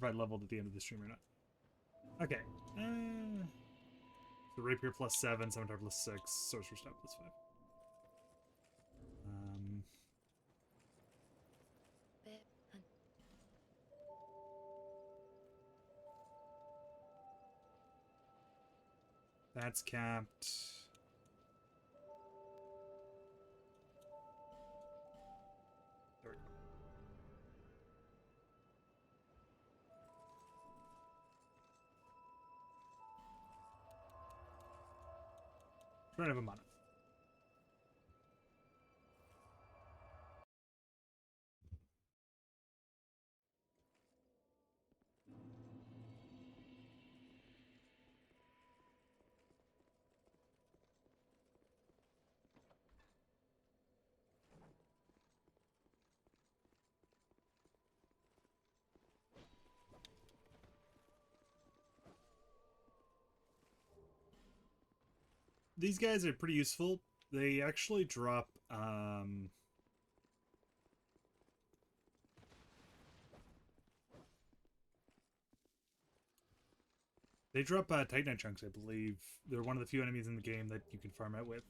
if I leveled at the end of the stream or not. Okay. So Rapier plus 7, Scimitar plus 6, Sorcerer Staff plus 5. That's capped. There we go. Run out of mana. These guys are pretty useful. They actually drop they drop Titanite chunks, I believe. They're one of the few enemies in the game that you can farm out with.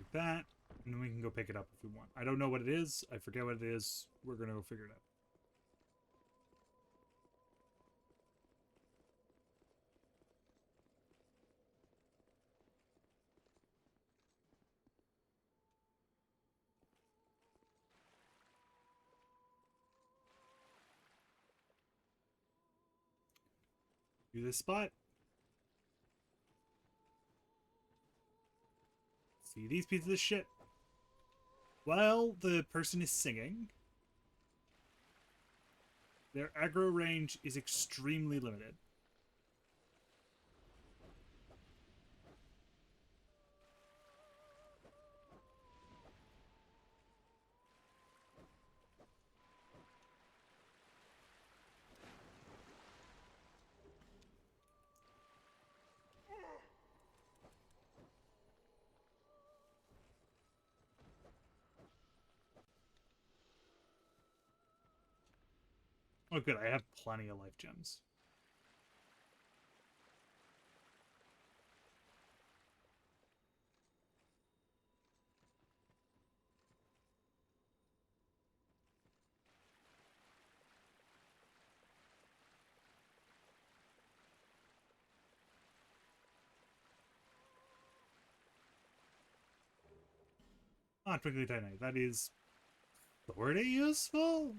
Like that. And then we can go pick it up if we want. I don't know what it is. I forget what it is. We're going to go figure it out. Do this spot. See these pieces of shit. While the person is singing, their aggro range is extremely limited. Oh, good. I have plenty of life gems. Ah, Twinkly Titanite. That is sort of useful.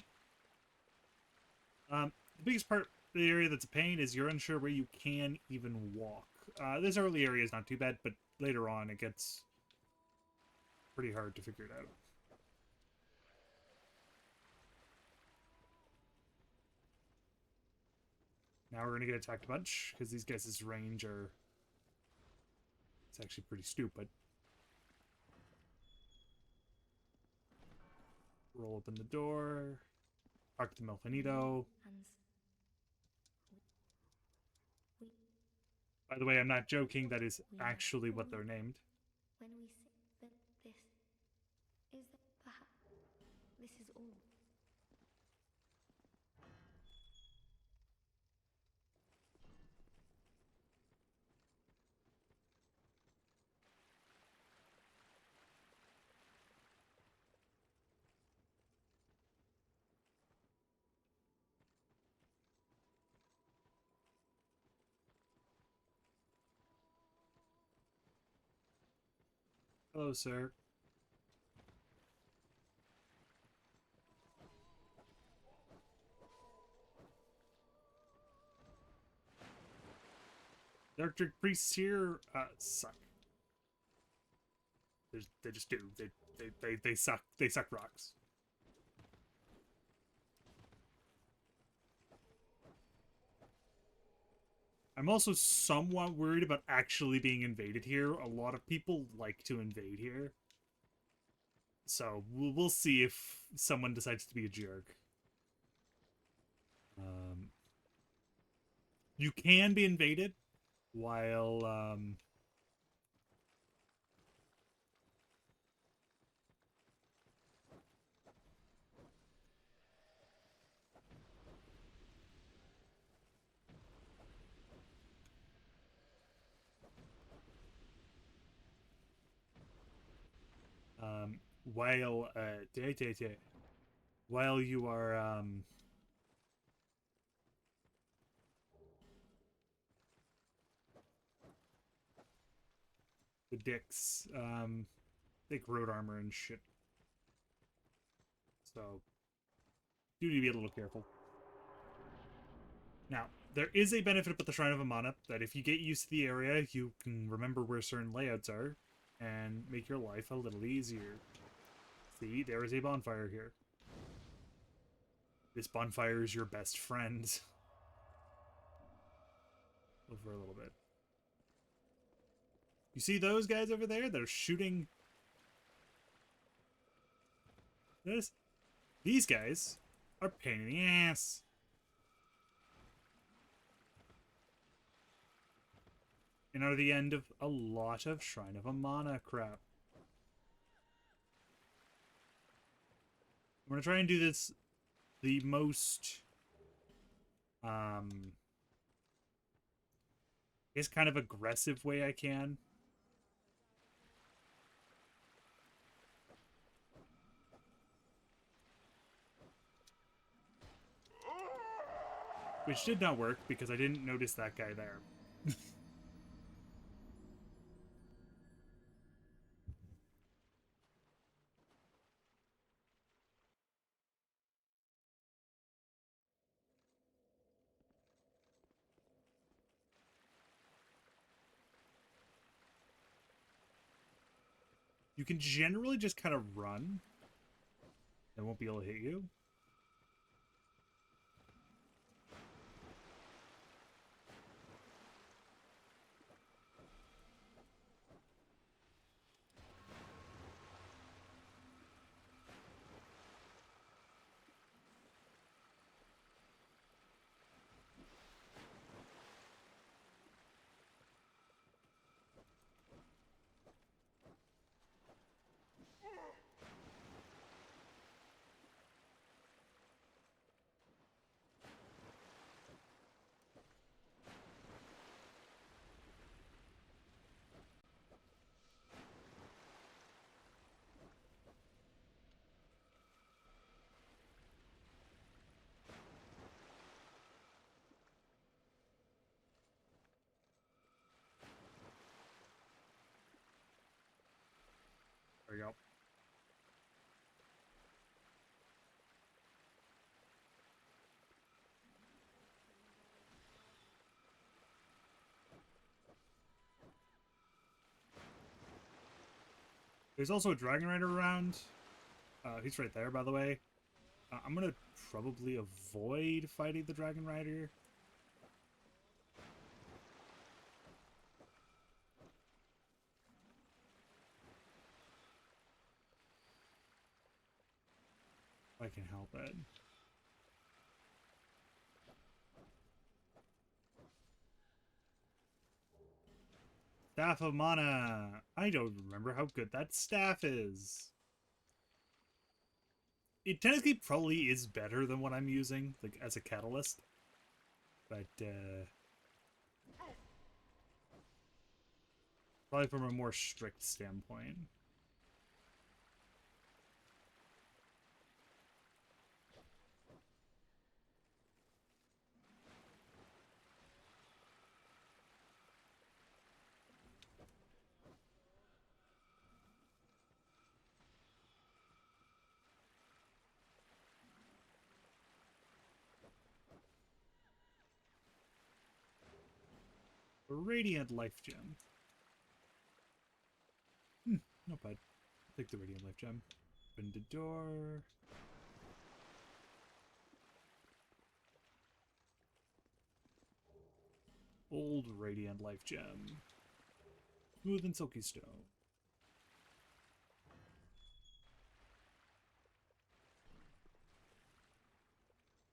The biggest part of the area that's a pain is you're unsure where you can even walk. This early area is not too bad, but later on it gets pretty hard to figure it out. Now we're gonna get attacked a bunch, because these guys' range are... It's actually pretty stupid. Roll open the door. Talk to Melfinito. By the way, I'm not joking, that is actually what they're named. When we say that this is perhaps this is all. Hello, sir. The Arctic priests here suck. They just do. They suck. They suck rocks. I'm also somewhat worried about actually being invaded here. A lot of people like to invade here. So we'll see if someone decides to be a jerk. You can be invaded while while while you are the dicks take road armor and shit. So you need to be a little careful. Now, there is a benefit about the Shrine of Amana that if you get used to the area, you can remember where certain layouts are and make your life a little easier. See, there is a bonfire here. This bonfire is your best friend. Over a little bit. You see those guys over there that are shooting this? These guys are pain in the ass. And are the end of a lot of Shrine of Amana crap. I'm gonna try and do this the most I guess kind of aggressive way I can. Which did not work because I didn't notice that guy there. You can generally just kind of run. They won't be able to hit you. There we go. There's also a Dragon Rider around. He's right there, by the way. I'm gonna probably avoid fighting the Dragon Rider. If I can help it. Staff of Mana! I don't remember how good that staff is. It technically probably is better than what I'm using, like, as a catalyst. But, probably from a more strict standpoint. A Radiant Life Gem. Not bad. I'll take the Radiant Life Gem. Open the door. Old Radiant Life Gem. Smooth and silky stone.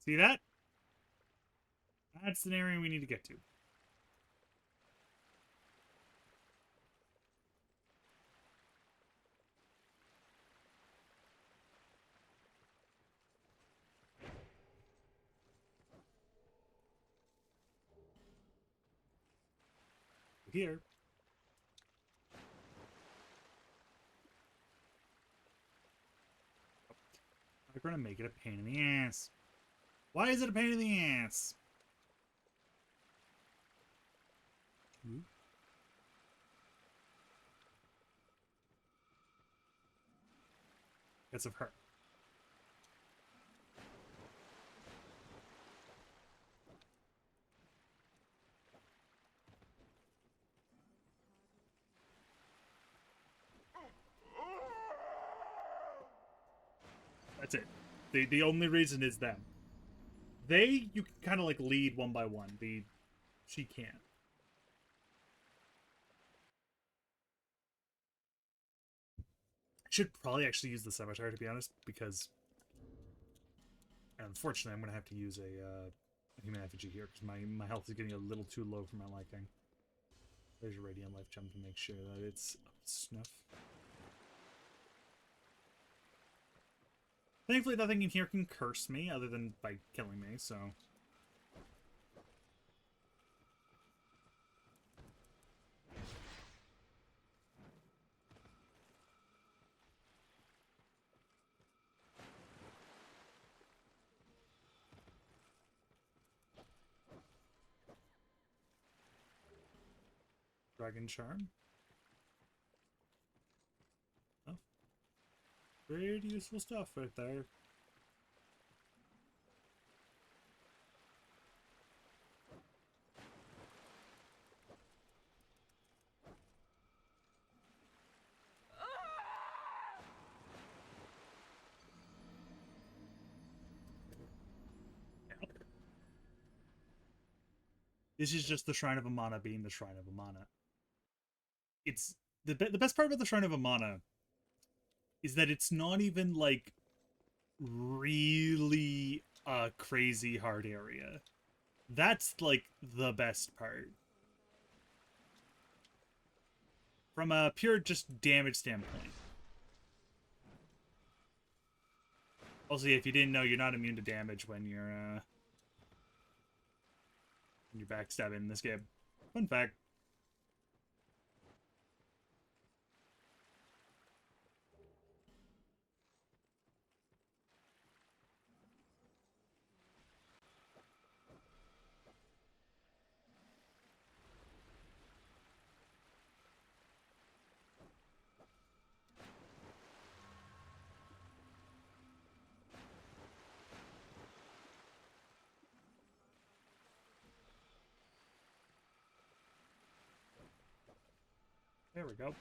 See that? That's an area we need to get to. Here. They're gonna make it a pain in the ass. Why is it a pain in the ass? Ooh. Because of her. That's it. The only reason is them. They, you can kind of like lead one by one. She can't. I should probably actually use the scimitar, to be honest, because unfortunately I'm going to have to use a human effigy here, because my health is getting a little too low for my liking. There's a Radiant Life Gem to make sure that it's up to snuff. Thankfully, nothing in here can curse me, other than by killing me, so... Dragon Charm. Oh. Pretty useful stuff right there. This is just the Shrine of Amana being the Shrine of Amana. It's the best part about the Shrine of Amana is that it's not even like really a crazy hard area. That's like the best part. From a pure just damage standpoint. Also, if you didn't know, you're not immune to damage when you're backstabbing in this game. Fun fact. There we go.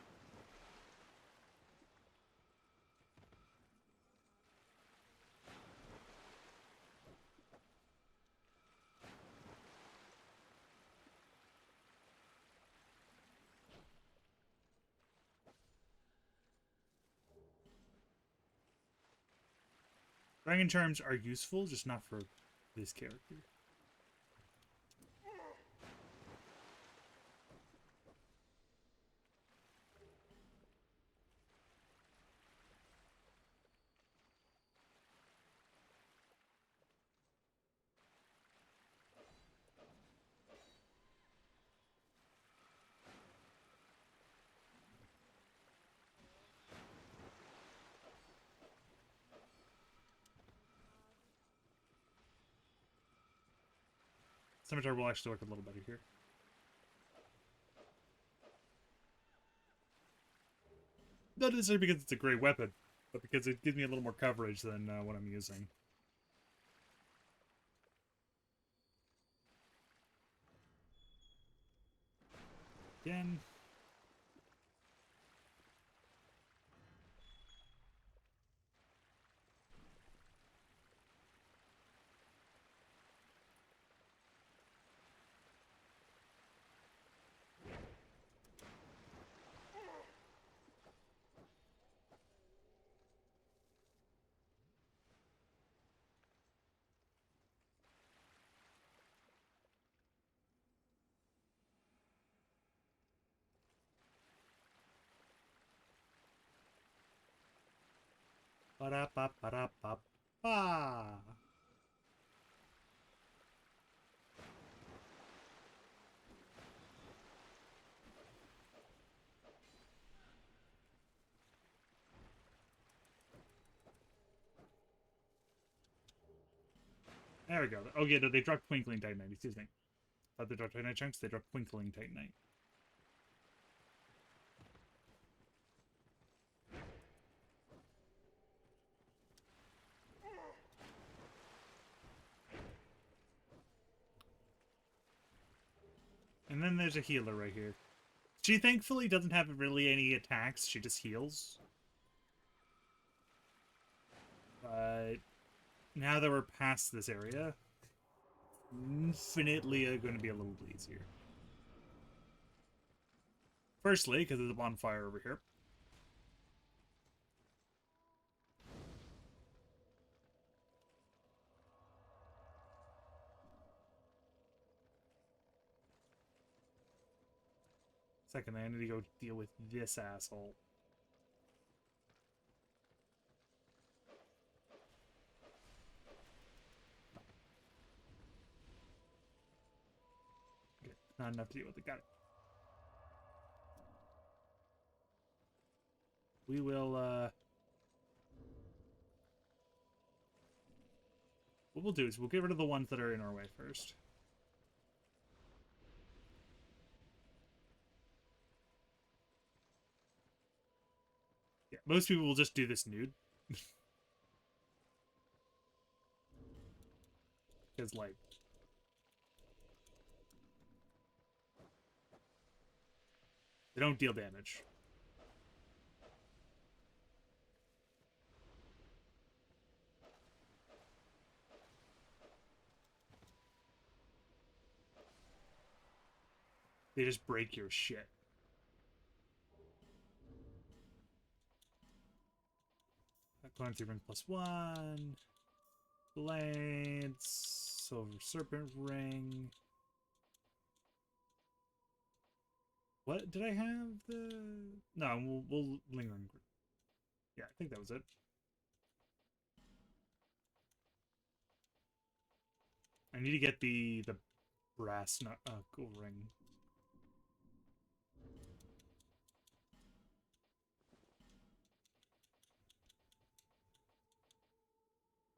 Dragon Charms are useful, just not for this character. Scimitar will actually work a little better here. Not necessarily because it's a great weapon, but because it gives me a little more coverage than what I'm using. Again. Ba-da-ba-ba-da-ba-ba. There we go. Oh, yeah, no, they dropped Twinkling Titanite. Excuse me. Thought they dropped Titanite Chunks. They dropped Twinkling Titanite. And then there's a healer right here. She thankfully doesn't have really any attacks. She just heals. But now that we're past this area, infinitely going to be a little easier. Firstly, because there's a bonfire over here. Secondly, I need to go deal with this asshole. Okay, not enough to deal with it. Got it. We will, what we'll do is we'll get rid of the ones that are in our way first. Yeah, most people will just do this nude. Because, like, they don't deal damage. They just break your shit. Currency ring +1. Blades. Silver serpent ring. What did I have? No, we'll lingering. Yeah, I think that was it. I need to get the brass knuckle ring.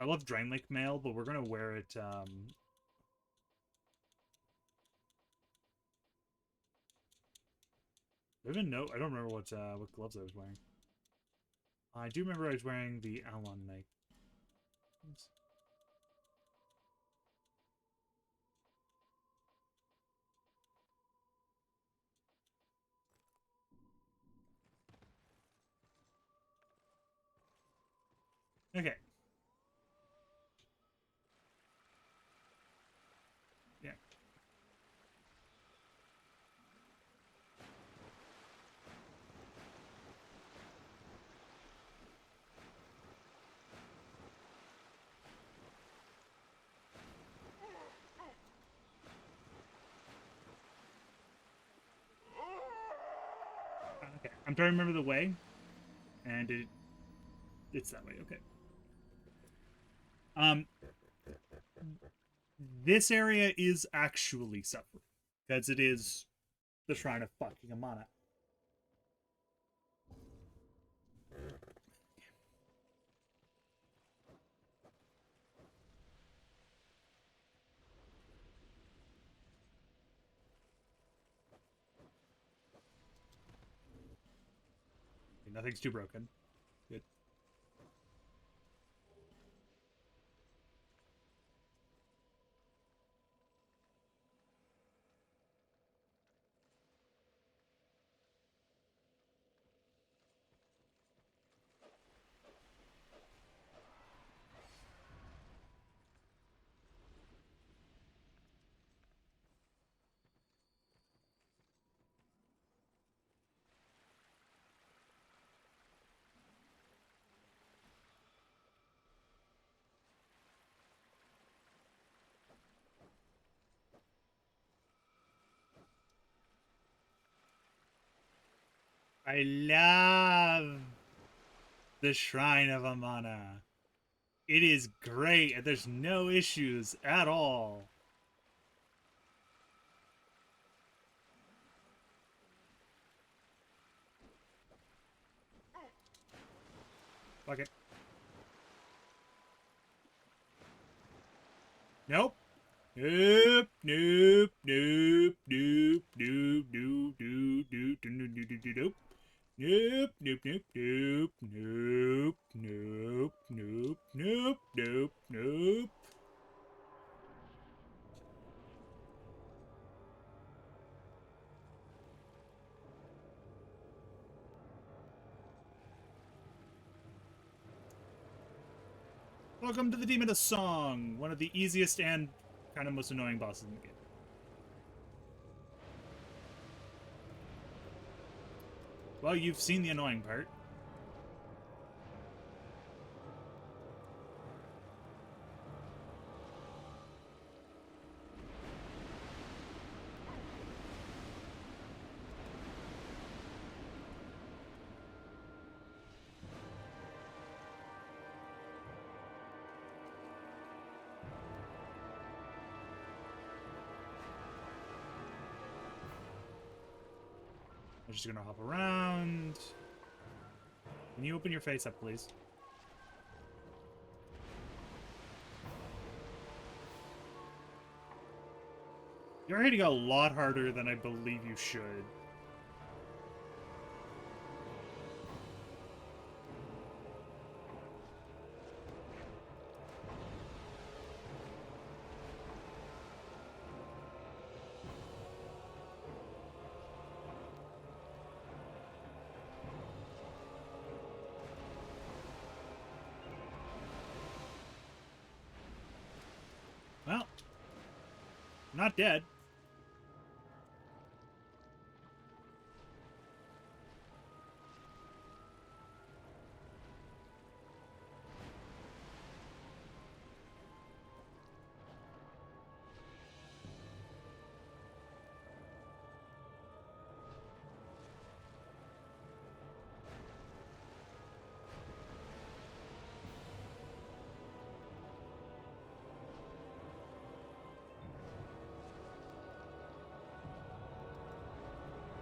I love Drain Lake mail, but we're gonna wear it. I even know. I don't remember what gloves I was wearing. I do remember I was wearing the Alon Knight. Oops. Okay. Yeah. Okay. I'm trying to remember the way, and it's that way. Okay. Um, this area is actually suffering because it is the Shrine of fucking Amana. Nothing's too broken. Good. I love the Shrine of Amana. It is great, and there's no issues at all. Fuck it. Nope. Nope. Nope. Nope. Nope. Nope. Nope. Nope. Nope. Nope. Nope. Nope, nope, nope, nope, nope, nope, nope, nope, nope, nope. Welcome to the Demon of Song, one of the easiest and kind of most annoying bosses in the game. Well, you've seen the annoying part. I'm just gonna hop around. Can you open your face up, please? You're hitting a lot harder than I believe you should. Well, I'm not dead.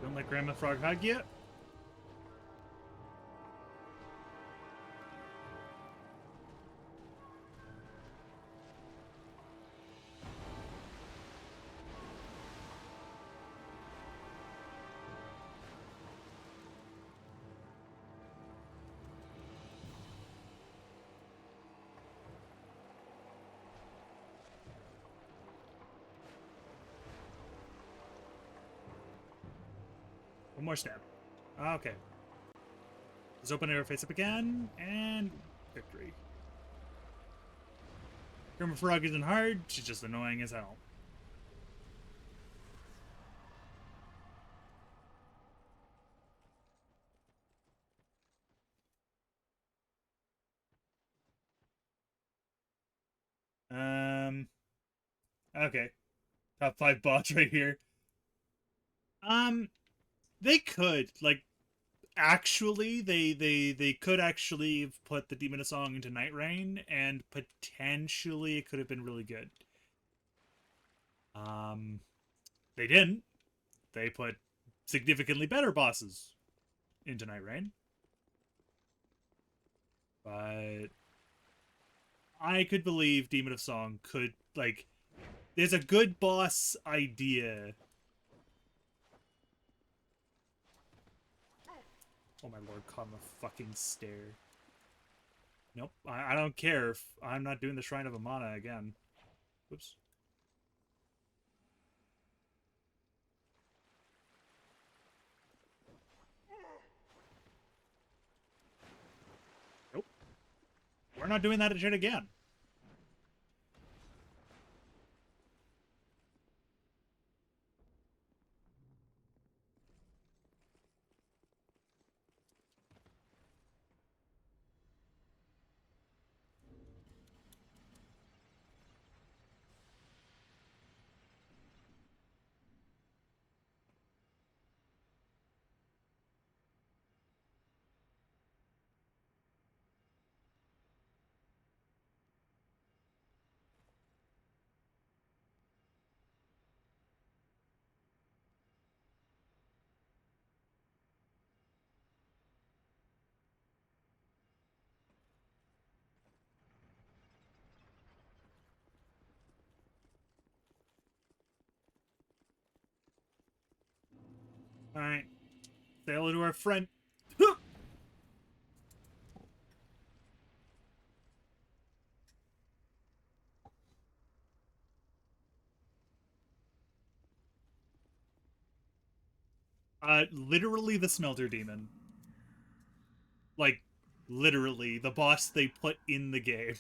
Don't let Grandma Frog hug you. One more step. Okay. Let's open her face up again, and victory. Grandma Frog isn't hard, she's just annoying as hell. Okay. Top 5 bots right here. They could, like, actually, they could actually have put the Demon of Song into Night Rain, and potentially it could have been really good. They didn't. They put significantly better bosses into Night Rain. But I could believe Demon of Song could, like, there's a good boss idea. Oh my lord, caught him a fucking stare. Nope, I don't care if I'm not doing the Shrine of Amana again. Whoops. Nope. We're not doing that shit again. Alright. Say hello to our friend. Literally the smelter demon. Like, literally, the boss they put in the game.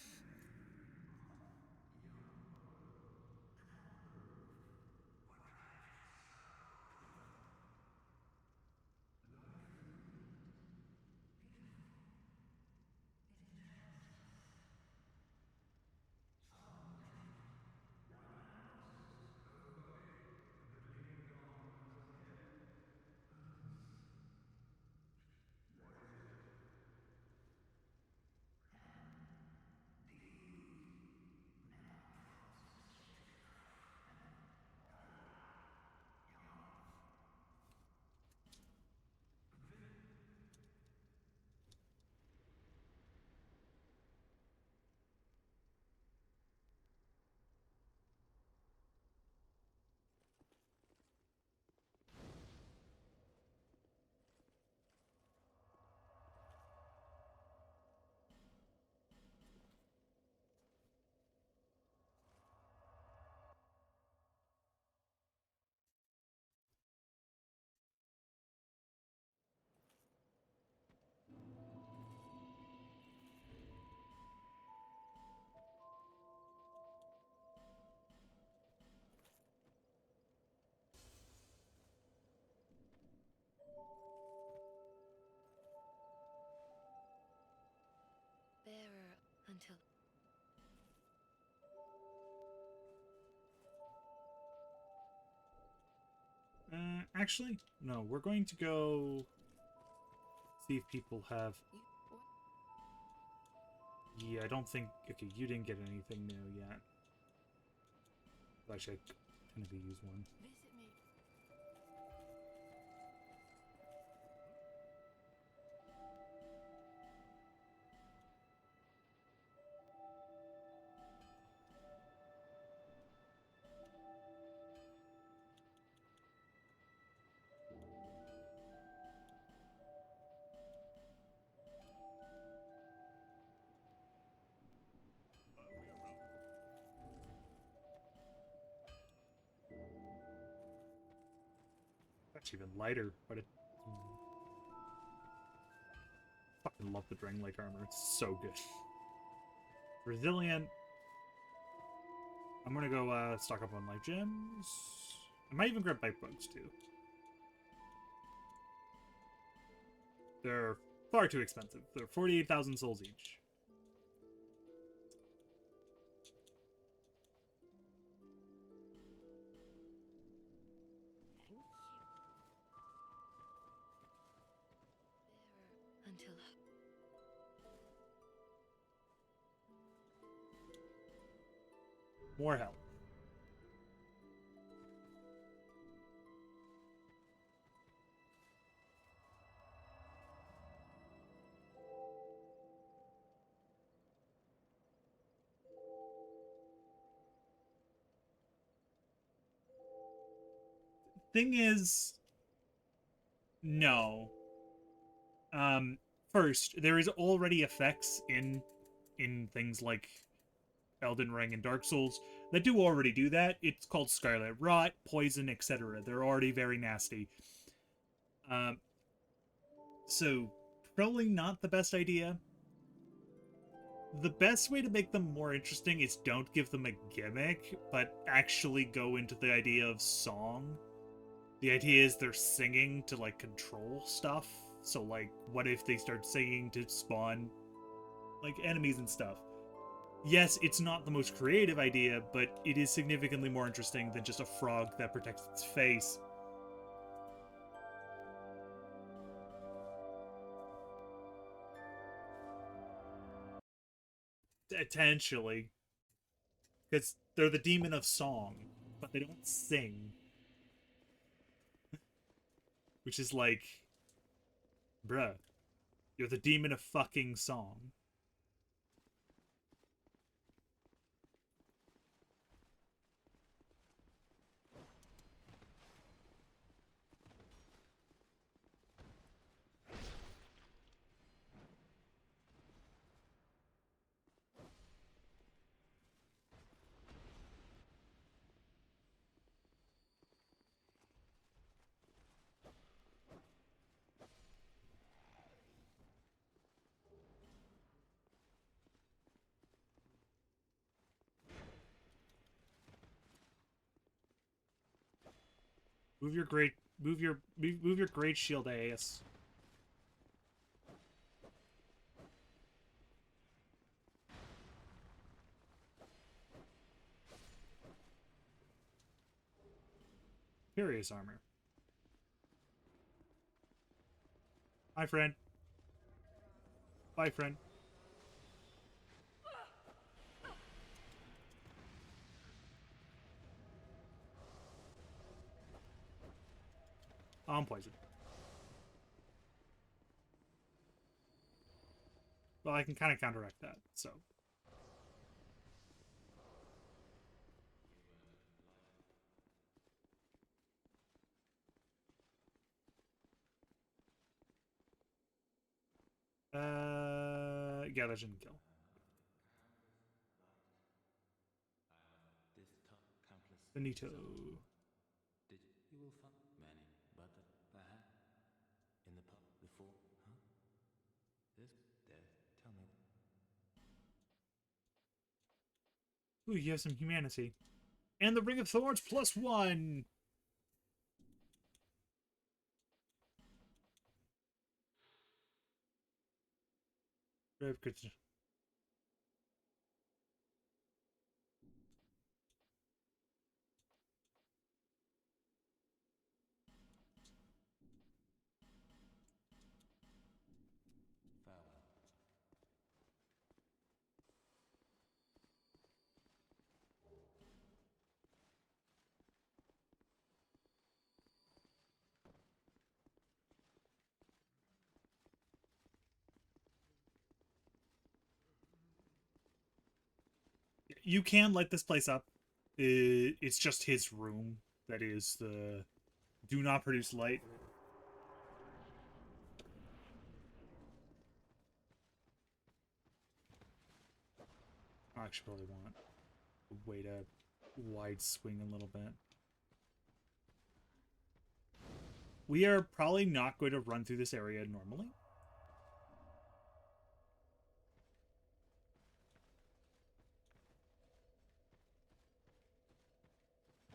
Bearer until Actually, no, we're going to go see if people have... you. What? Yeah, I don't think... Okay, you didn't get anything new yet. Actually, I kind of use one. Visit me. That's even lighter, but it... Fucking love the Drangleic armor. It's so good. Resilient. I'm gonna go stock up on life gems. I might even grab bite bugs too. They're far too expensive. They're 48,000 souls each. Thank you. Bearer until More help. Thing is, no. First, there is already effects in things like Elden Ring and Dark Souls that do already do that. It's called Scarlet Rot, Poison, etc. They're already very nasty. Um, so probably not the best idea. The best way to make them more interesting is don't give them a gimmick, but actually go into the idea of song. The idea is they're singing to like control stuff. So like, what if they start singing to spawn like enemies and stuff? Yes, it's not the most creative idea, but it is significantly more interesting than just a frog that protects its face. Potentially. Because they're the demon of song, but they don't sing. Which is like, bruh, you're the demon of fucking song. Move your great, move your great shield, AAS. Curious armor. Hi, friend. Bye, friend. Oh, I'm poisoned. Well, I can kind of counteract that, so. Yeah, that shouldn't kill. This top countless Benito. Did you will find many, but perhaps in the pub before, huh? This there, tell me. Ooh, you have some humanity. And the Ring of Thorns +1! Very good. Farewell. You can light this place up. It's just his room that is the do not produce light. I actually probably want a way to wide swing a little bit. We are probably not going to run through this area normally.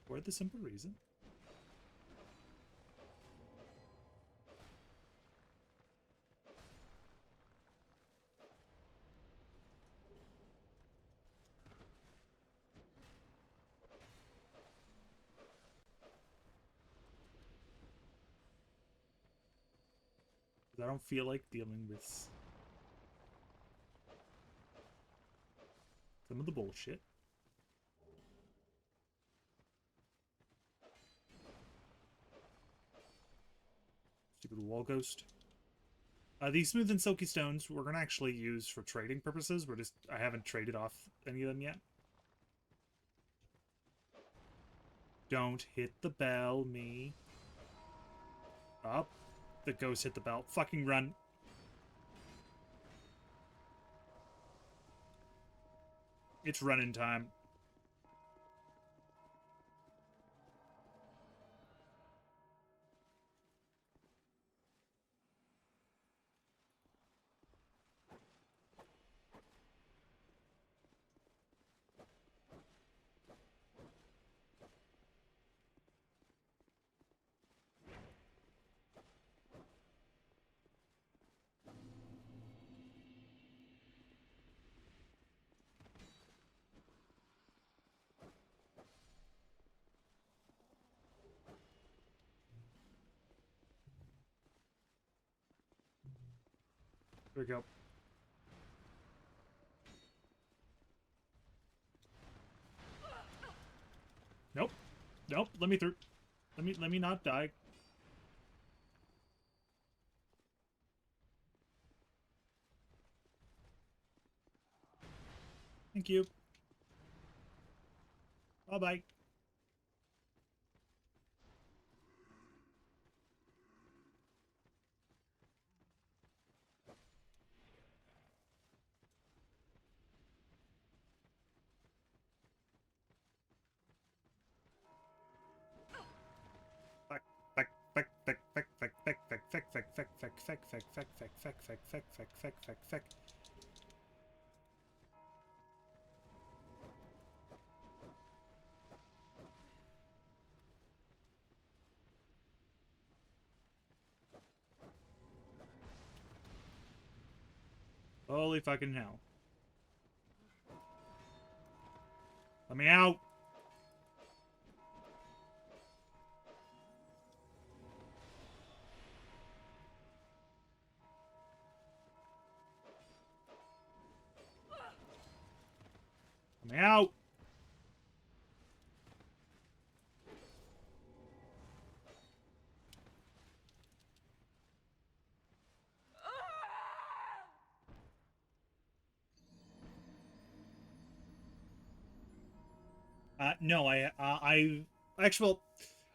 For the simple reason. I don't feel like dealing with some of the bullshit. Stupid wall ghost. These smooth and silky stones we're gonna actually use for trading purposes. I haven't traded off any of them yet. Don't hit the bell, me. Up. The ghost hit the bell. Fucking run. It's running time. Here we go. Nope. Nope. Let me through. Let me not die. Thank you. Bye-bye. Holy fucking hell. Let me out! Let me out! No, actually, well,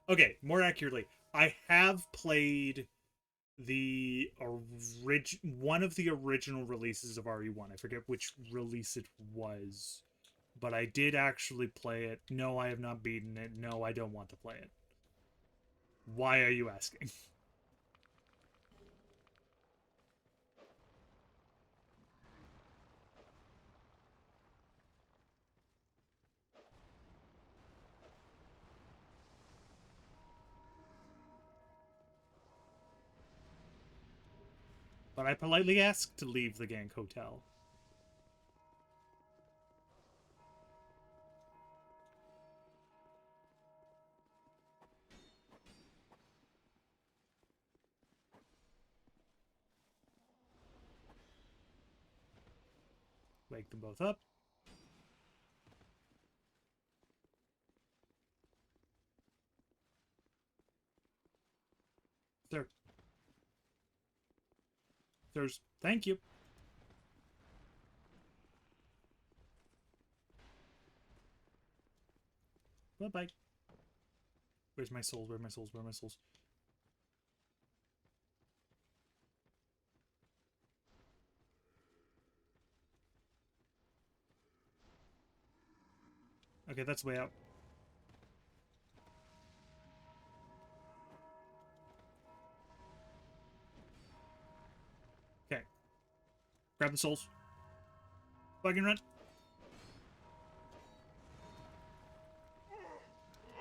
okay, more accurately, I have played the one of the original releases of RE1. I forget which release it was, but I did actually play it. No, I have not beaten it. No, I don't want to play it. Why are you asking? But I politely asked to leave the Gank Hotel. Wake them both up. There. Thank you. Bye-bye. Where's my souls? Where are my souls? Where are my souls? Okay, that's way out. Okay. Grab the souls. Fucking run.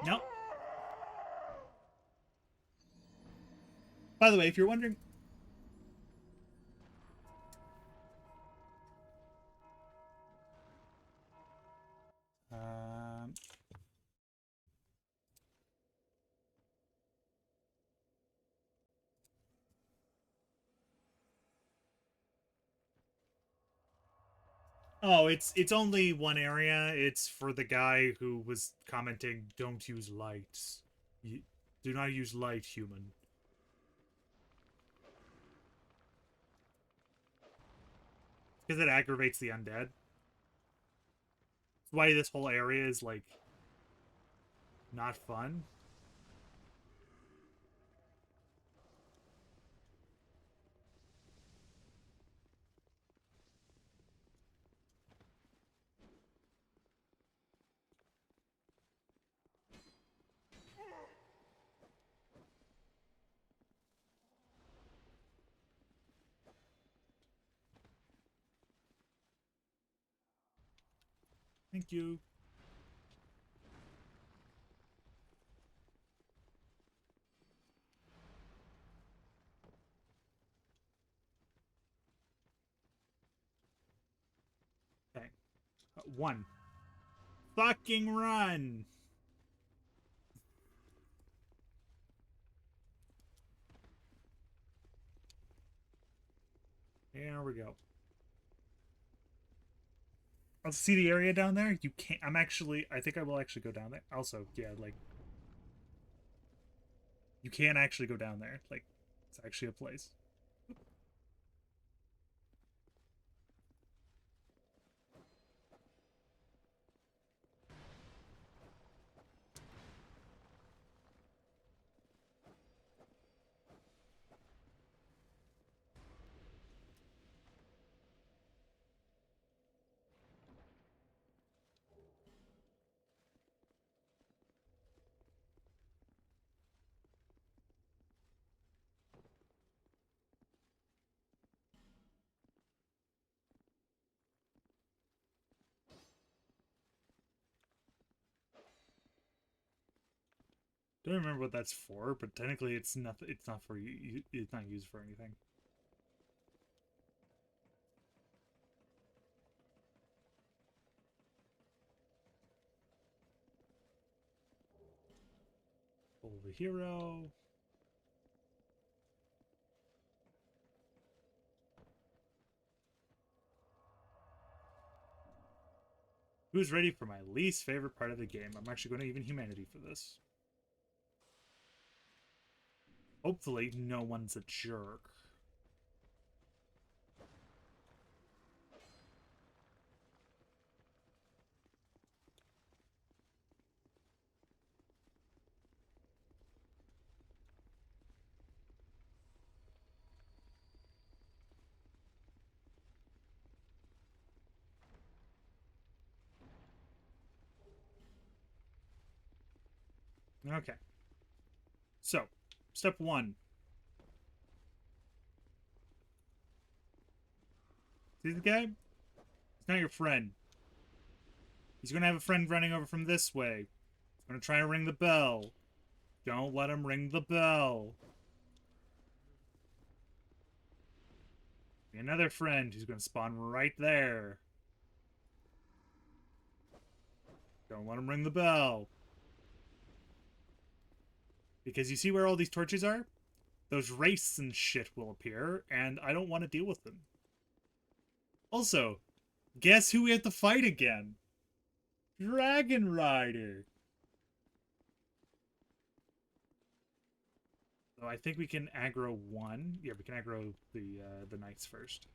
No. By the way, if you're wondering... Um... Oh, it's only one area. It's for the guy who was commenting, don't use lights. Do not use light, human. Because it aggravates the undead. That's why this whole area is, like, not fun. Thank you. Okay. One. Fucking run! There we go. I'll see the area down there. You can't... I think I will actually go down there. Also, yeah, like... You can actually go down there. Like, it's actually a place. Don't remember what that's for, but technically it's not. It's not for you. It's not used for anything. Pull the hero. Who's ready for my least favorite part of the game? I'm actually going to even humanity for this. Hopefully, no one's a jerk. Okay. So, step one. See the guy? He's not your friend. He's gonna have a friend running over from this way. He's gonna try and ring the bell. Don't let him ring the bell. Another friend who's gonna spawn right there. Don't let him ring the bell. Because you see where all these torches are? Those wraiths and shit will appear, and I don't want to deal with them. Also, guess who we have to fight again? Dragon Rider! So I think we can aggro one. Yeah, we can aggro the knights first.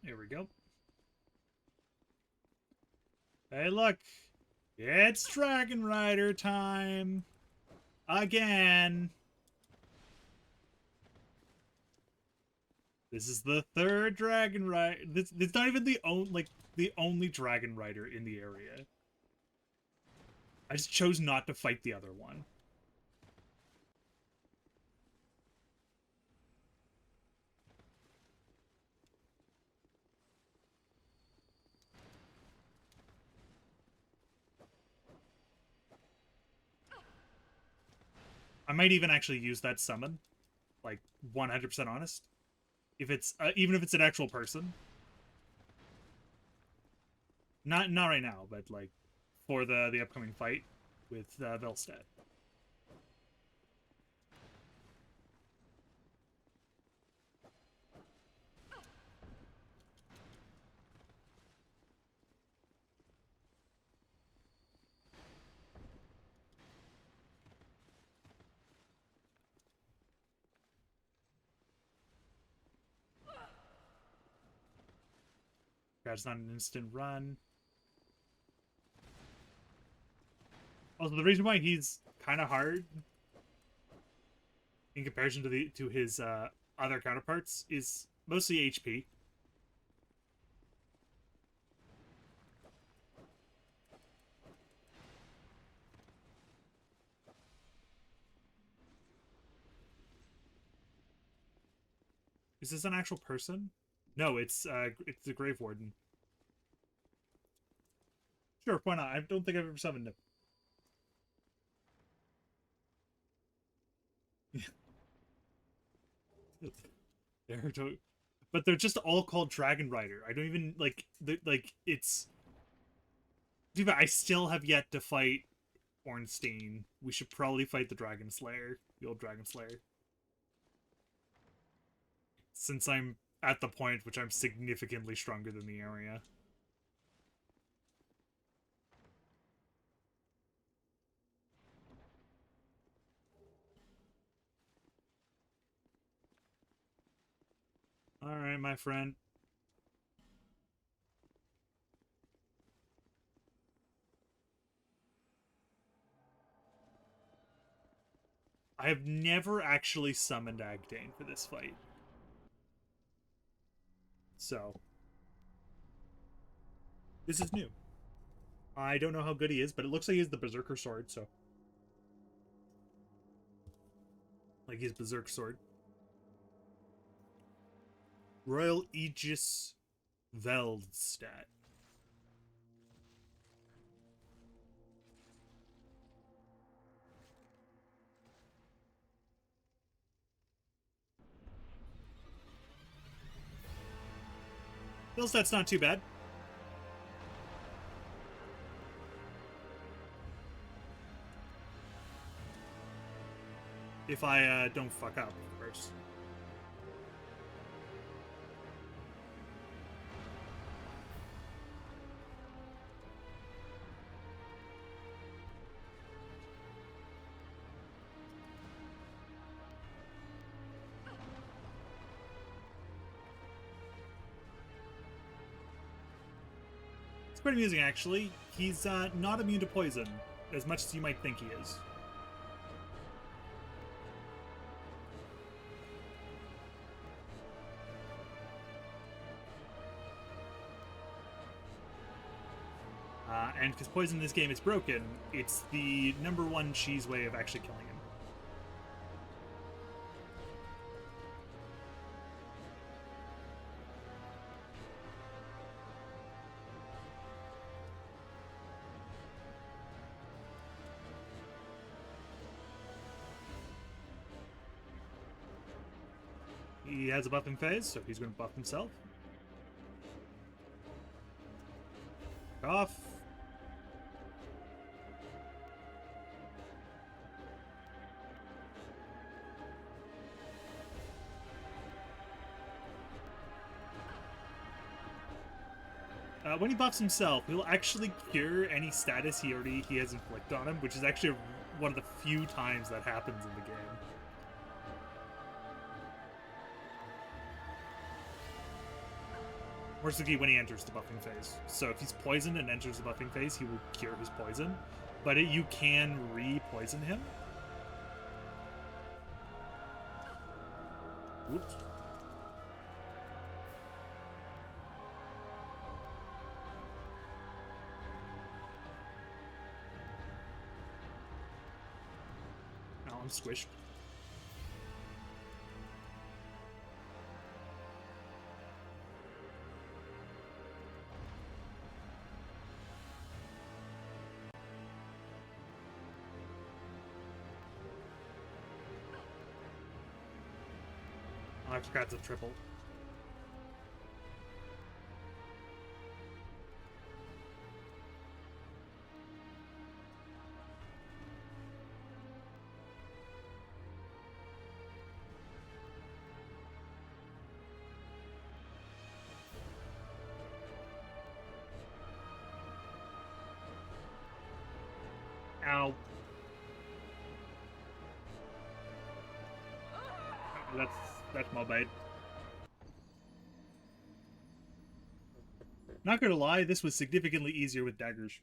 Here we go. Hey, look! It's Dragon Rider time! Again! This is the third Dragon Rider. It's not even the only Dragon Rider in the area. I just chose not to fight the other one. I might even actually use that summon, like 100% honest. If it's even if it's an actual person, not right now, but like for the upcoming fight with Velstead. That's not an instant run. Also, the reason why he's kind of hard in comparison to his other counterparts is mostly HP. Is this an actual person? No, it's the Grave Warden. Sure, why not? I don't think I've ever summoned him. But they're just all called Dragon Rider. I don't even like it's. Dude, I still have yet to fight Ornstein. We should probably fight the Dragon Slayer, the old Dragon Slayer. Since I'm at the point which I'm significantly stronger than the area. Alright, my friend. I have never actually summoned Agdane for this fight. So, this is new. I don't know how good he is, but it looks like he has the Berserker Sword, so. Like his Berserk Sword. Royal Aegis Veldstad. Veldstad's not too bad. If I don't fuck up, of course. It's quite amusing, actually. He's not immune to poison, as much as you might think he is. And because poison in this game is broken, it's the #1 cheese way of actually killing him. He has a buffing phase, so he's going to buff himself. Off. When he buffs himself, he'll actually cure any status he has inflicted on him, which is actually one of the few times that happens in the game. Morsuki when he enters the buffing phase. So if he's poisoned and enters the buffing phase, he will cure his poison. But you can re-poison him. Oops. Oh, I'm squished. I forgot to triple. Ow. That's my bad. Not gonna lie, this was significantly easier with daggers.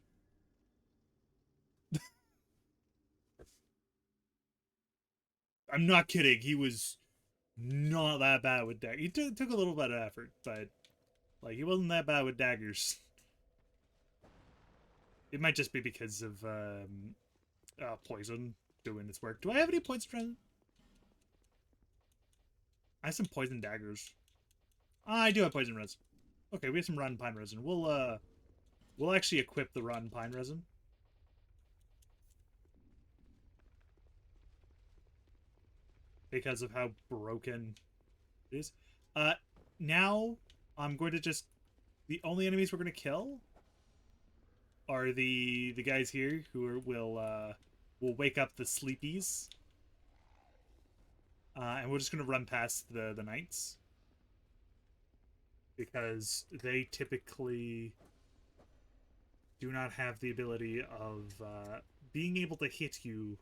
I'm not kidding. He was not that bad with daggers. He took a little bit of effort, but like he wasn't that bad with daggers. It might just be because of poison doing its work. Do I have any poison present? I have some poison daggers. I do have poison resin. Okay, we have some rotten pine resin. We'll actually equip the rotten pine resin. Because of how broken it is. Now I'm going to just... The only enemies we're going to kill are the guys here who will wake up the sleepies. And we're just going to run past the knights. Because they typically do not have the ability of being able to hit you.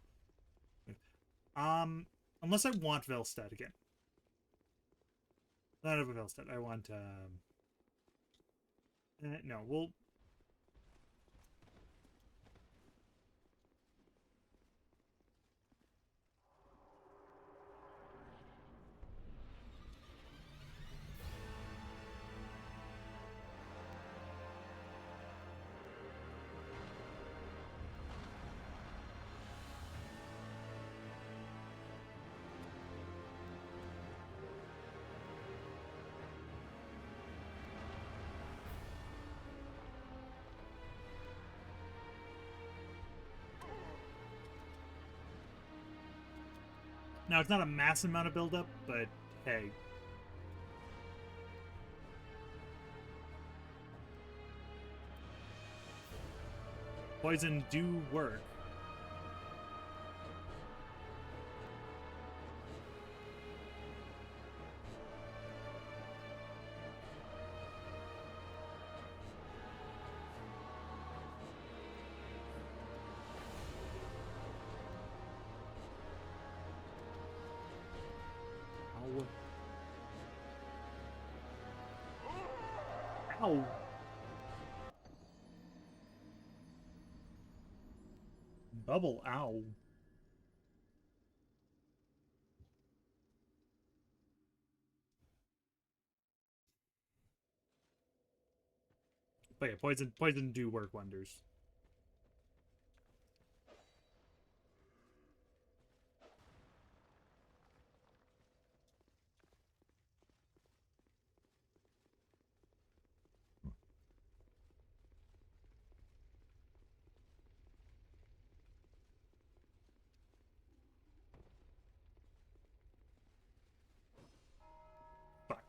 Unless I want Velstad again. Not over Velstad. I want no, we'll... Now, it's not a massive amount of buildup, but hey. Poison do work. Ow. Ow. Bubble, ow. But yeah, poison do work wonders. Fuck.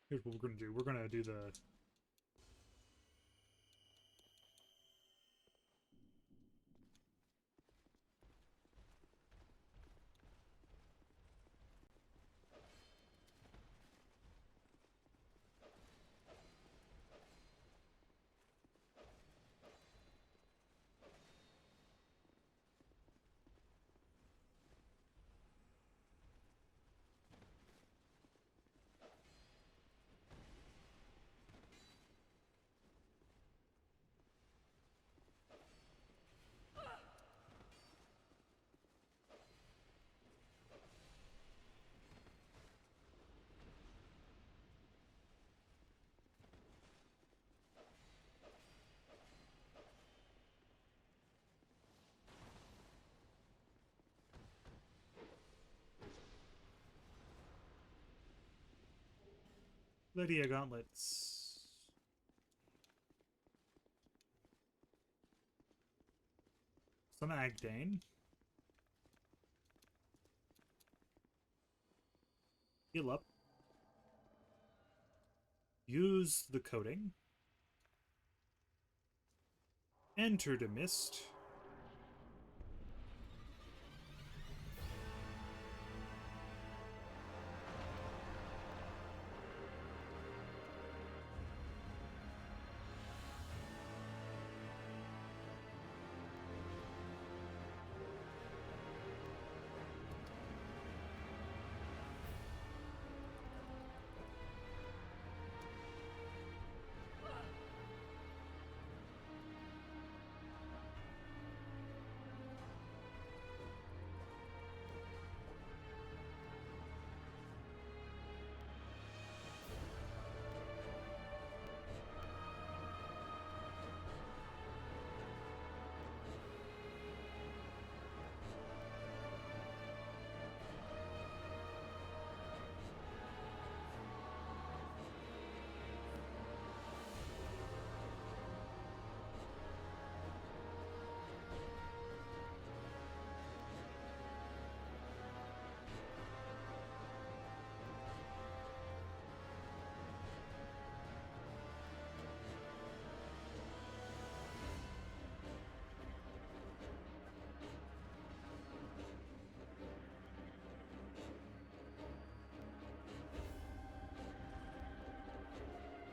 Here's what we're gonna do. We're gonna do the... Lydia gauntlets. Some Agdane. Heal up. Use the coating. Enter the mist.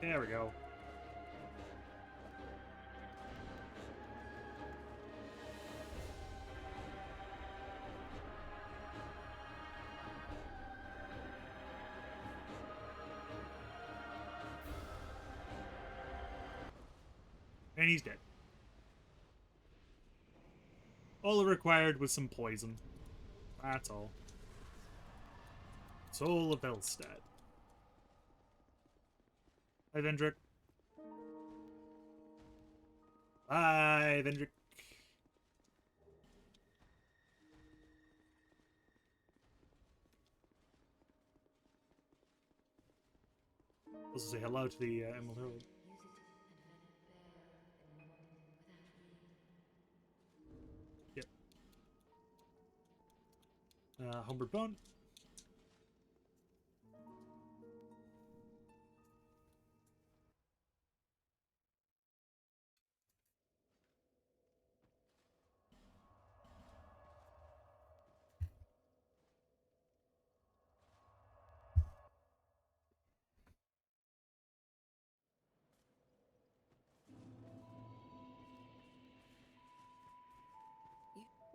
There we go. And he's dead. All it required was some poison. That's all. Soul of Elstad. Hi, Vendrick. Bye, Vendrick. Also say hello to the Emerald Herald. Yep. Homeward Bone.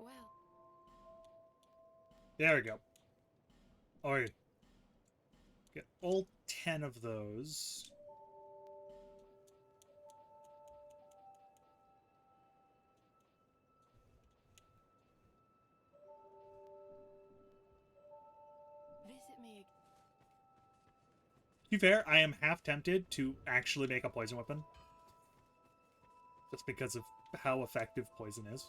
Well, There we go. Oh, get all 10 of those. visit me. To be fair, I am half tempted to actually make a poison weapon. Just because of how effective poison is.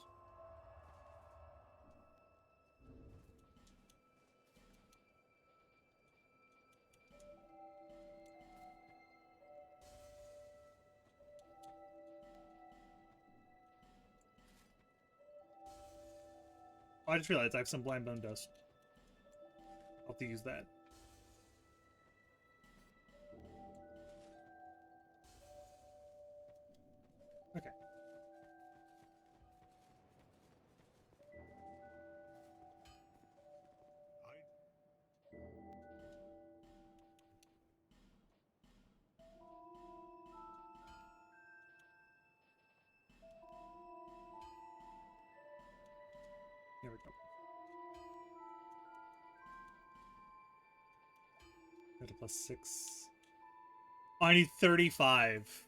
Oh, I just realized I have some blind bone dust. I'll have to use that. Okay. There we go. Got a +6. Oh, I need 35.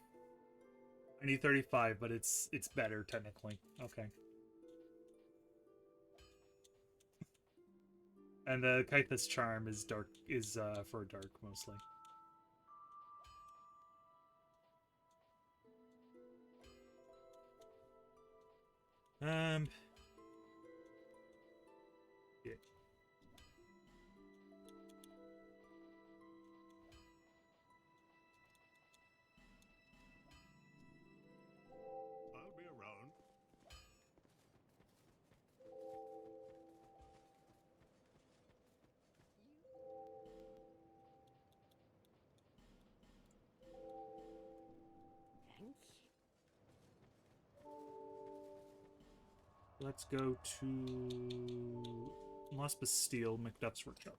I need 35, but it's better technically. Okay. And the Kythus charm is dark for dark mostly. Yeah. I'll be around. Thank Let's go to Lost Bastille, Macduff's Workshop.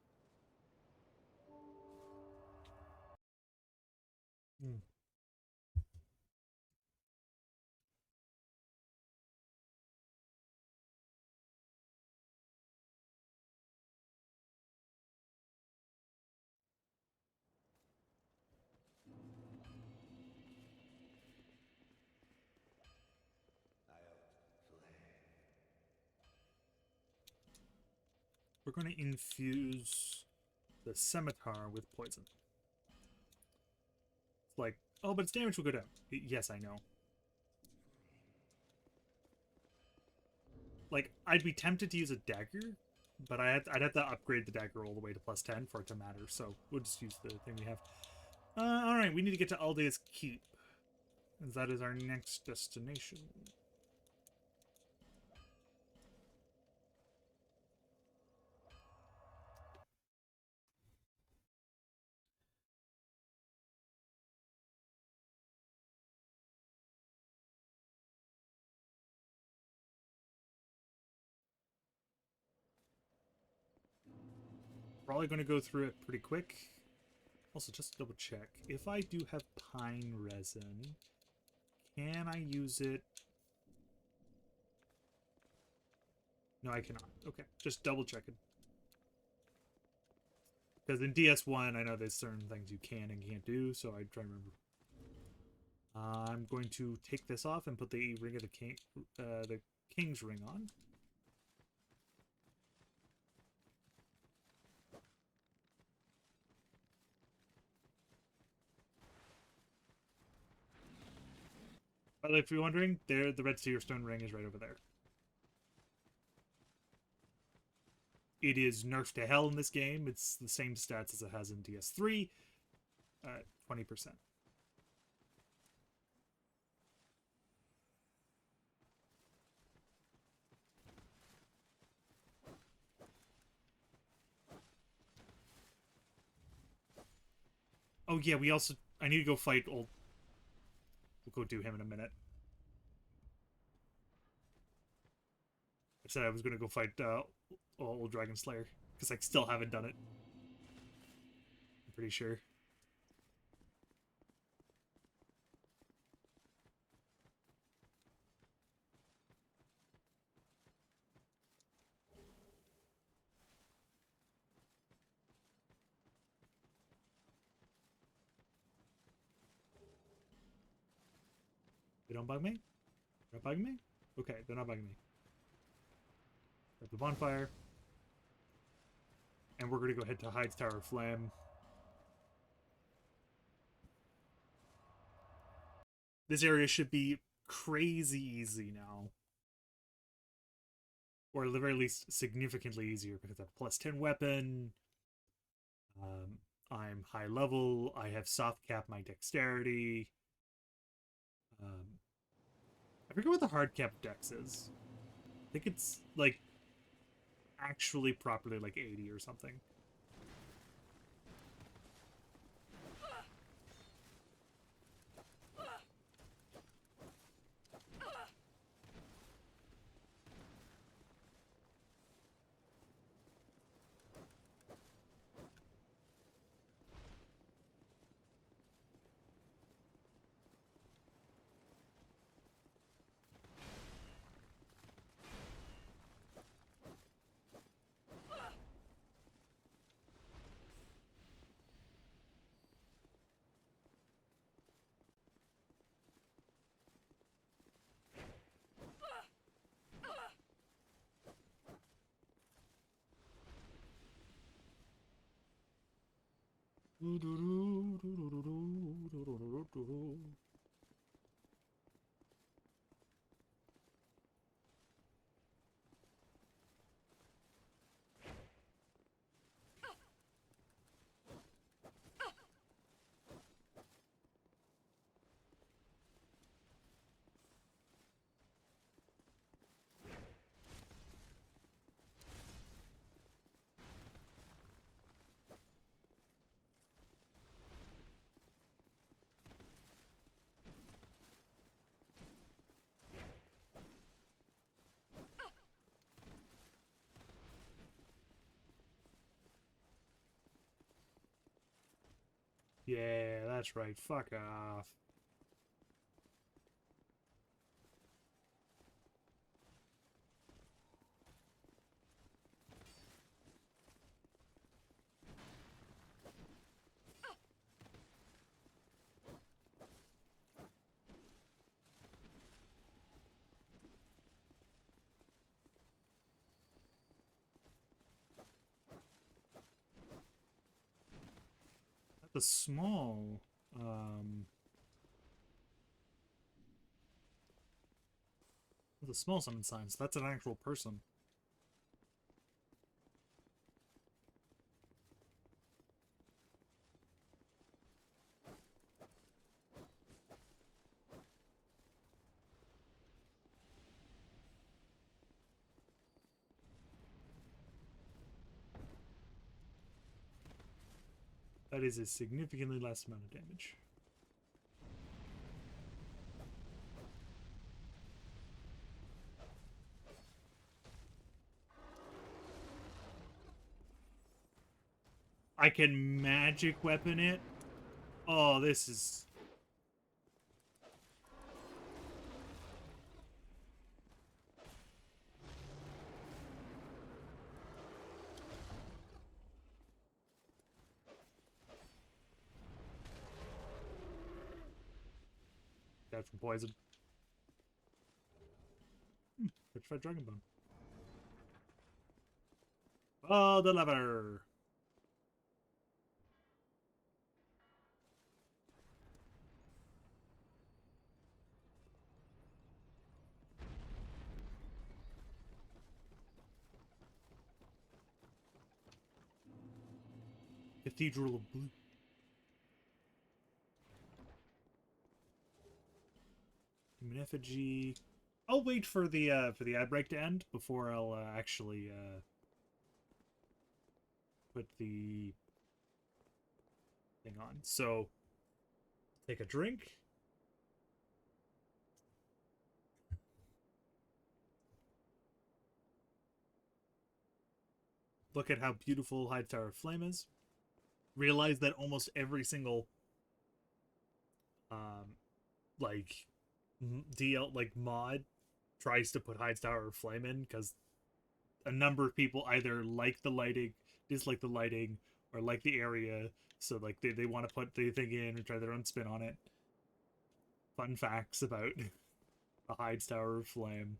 Hmm. We're going to infuse the scimitar with poison. It's like, oh, but its damage will go down. Yes, I know. Like, I'd be tempted to use a dagger, but I'd have to upgrade the dagger all the way to +10 for it to matter, so we'll just use the thing we have. Alright, we need to get to Aldea's Keep, as that is our next destination. Probably going to go through it pretty quick. Also, just to double check, if I do have pine resin, can I use it? No, I cannot. Okay, just double checking. Because in DS1, I know there's certain things you can and can't do, so I try to remember. I'm going to take this off and put the ring of the king's ring on. By the way, if you're wondering, there the red Seerstone ring is right over there. It is nerfed to hell in this game. It's the same stats as it has in DS3, 20%. Oh yeah, we also... I need to go fight old... We'll go do him in a minute. I said I was going to go fight old Dragon Slayer, because I still haven't done it. I'm pretty sure. They don't bug me? They're not bugging me? Okay, they're not bugging me. At the bonfire. And we're going to go head to Hyde's Tower of Flame. This area should be crazy easy now. Or at the very least, significantly easier because I have a plus 10 weapon. I'm high level. I have soft cap my dexterity. I forget what the hard cap dex is. I think it's like actually properly like 80 or something. Yeah, that's right. Fuck off. The small, the small summon signs. That's an actual person. That is a significantly less amount of damage. I can magic weapon it. Oh, this is... Dead from poison. Petrified Dragon Bone. Oh, the lever. Cathedral of Blue. Human effigy. I'll wait for the ad break to end before I'll actually put the thing on. So, take a drink. Look at how beautiful Hyde Tower of Flame is. Realize that almost every single like DL like mod tries to put Hyde Tower of Flame in because a number of people either like the lighting, dislike the lighting, or like the area, so like they want to put the thing in and try their own spin on it. Fun facts about the Hyde Tower of Flame.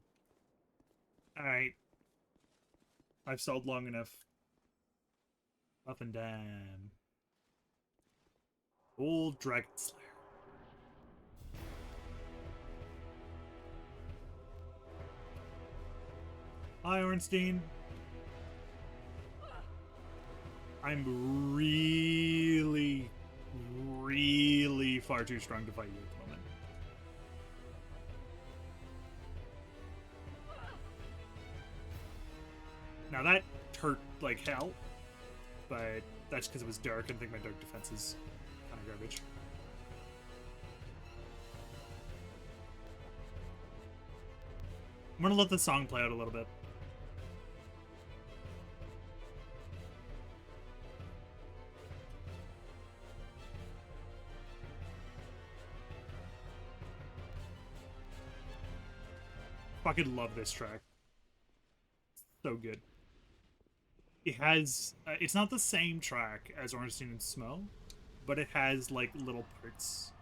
Alright. I've stalled long enough. Up and down. Old Dragon Slayer. Hi, Ornstein. I'm really, really far too strong to fight you at the moment. Now that hurt like hell, but that's because it was dark and I think my dark defense is kind of garbage. I'm gonna let the song play out a little bit. Fucking love this track. So good. It has... it's not the same track as Ornstein and Smo, but it has, like, little parts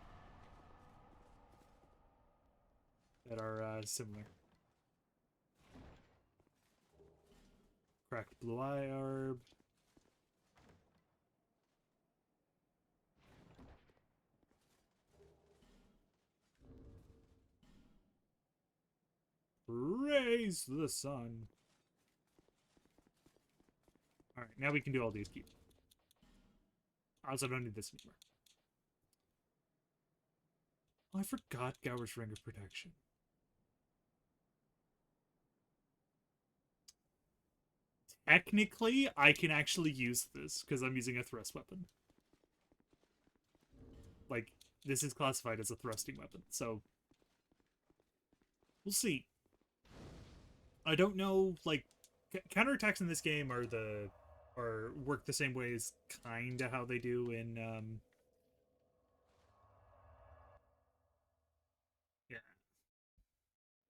that are similar. Cracked Blue Eye Arb. Raise the sun. Alright, now we can do all these keys. I also don't need this anymore. Oh, I forgot Gower's Ring of Protection. Technically, I can actually use this because I'm using a thrust weapon. Like, this is classified as a thrusting weapon, so we'll see. I don't know, like, counterattacks in this game are work the same way as kinda how they do in yeah.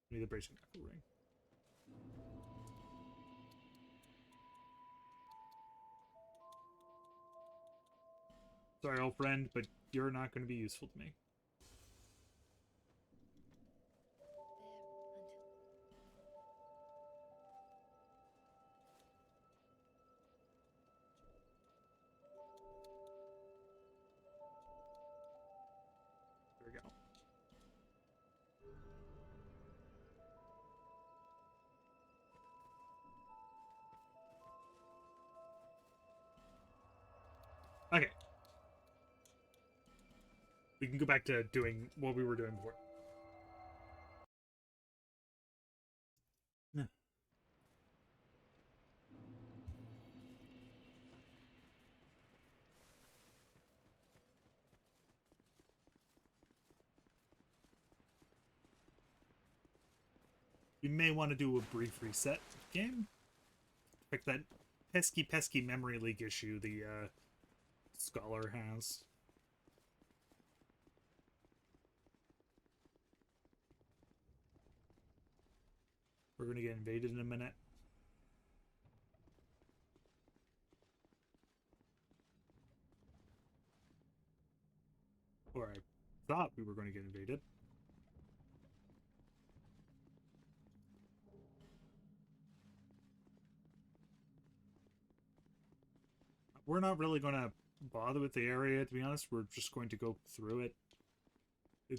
Maybe the bracing knuckle ring. Sorry, old friend, but you're not going to be useful to me. There we go. Okay. We can go back to doing what we were doing before. Yeah. We may want to do a brief reset game. Pick that pesky memory leak issue the Scholar has. We're gonna get invaded in a minute. Or I thought we were going to get invaded. We're not really going to bother with the area, to be honest. We're just going to go through it.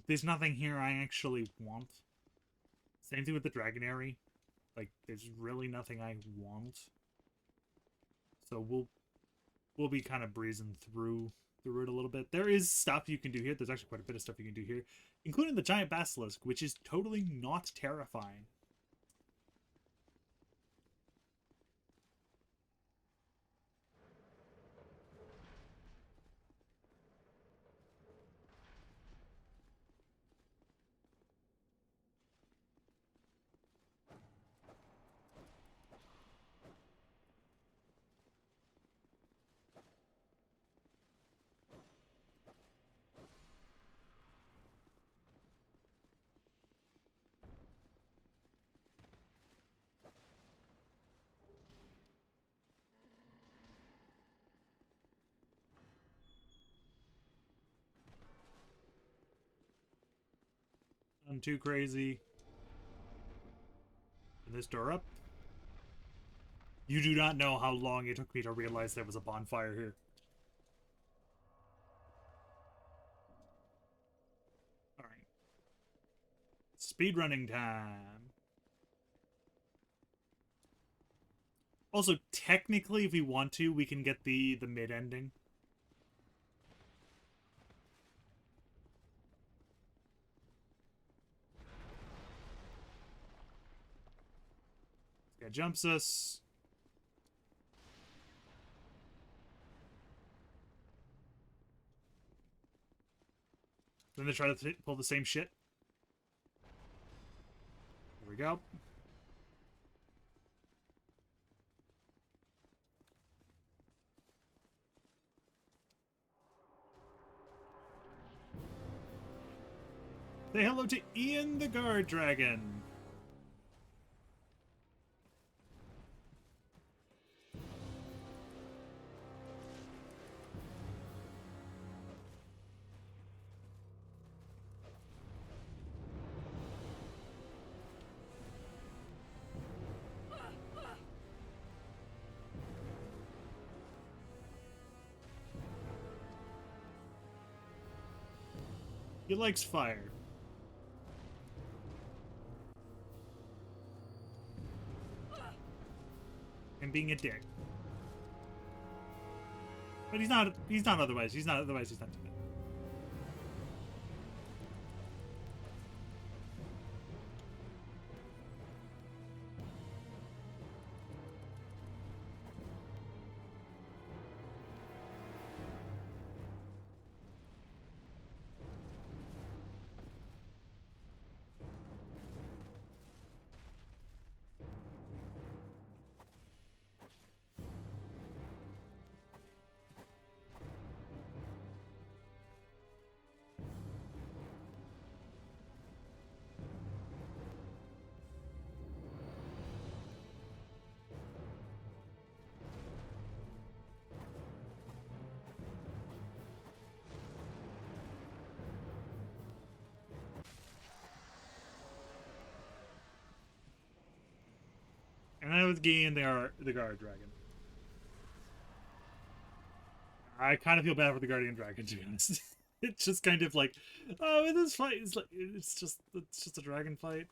There's nothing here I actually want. Same thing with the Dragonary. Like, there's really nothing I want. So we'll be kind of breezing through it a little bit. There is stuff you can do here. There's actually quite a bit of stuff you can do here, including the giant basilisk, which is totally not terrifying. I'm too crazy. And this door up. You do not know how long it took me to realize there was a bonfire here. Alright. Speedrunning time. Also, technically, if we want to, we can get the mid-ending. This guy jumps us. Then they try to pull the same shit. There we go. Say hello to Ian the Guard Dragon. He likes fire. And being a dick. But he's not otherwise. He's not too bad. And I was getting the guard dragon. I kind of feel bad for the guardian dragon, to be honest. It's just kind of like, oh, in this fight, it's just a dragon fight.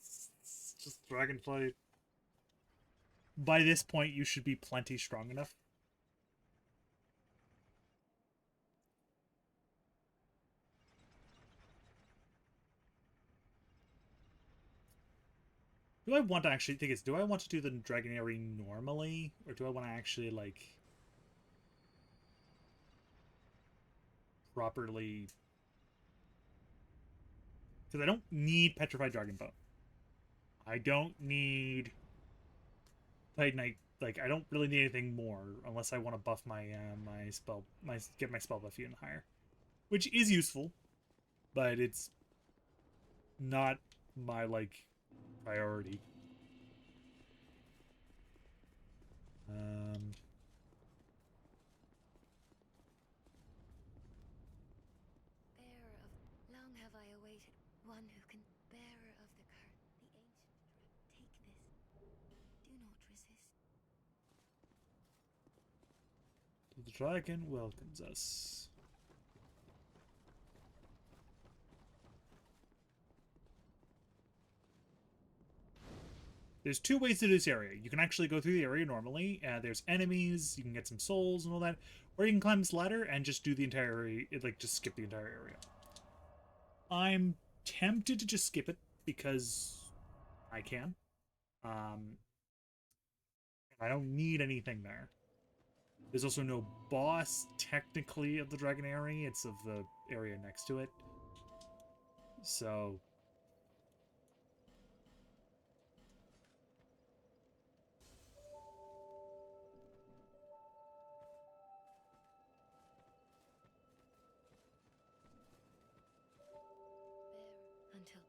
It's just a dragon fight. By this point, you should be plenty strong enough. Do I want to actually think do I want to do the Dragonary normally? Or do I want to actually, like, properly... Because I don't need Petrified Dragon Bone. I don't need Titanite like I don't really need anything more unless I want to buff my get my spell buff even higher, which is useful, but it's not my like priority. Bearer of, long have I awaited one who can. Bearer of the curse, the ancient. Take this. Do not resist. The dragon welcomes us. There's two ways to do this area. You can actually go through the area normally. There's enemies, you can get some souls and all that. Or you can climb this ladder and just do the entire area, like just skip the entire area. I'm tempted to just skip it because I can. I don't need anything there. There's also no boss, technically, of the dragon area. It's of the area next to it. So... Bearer until.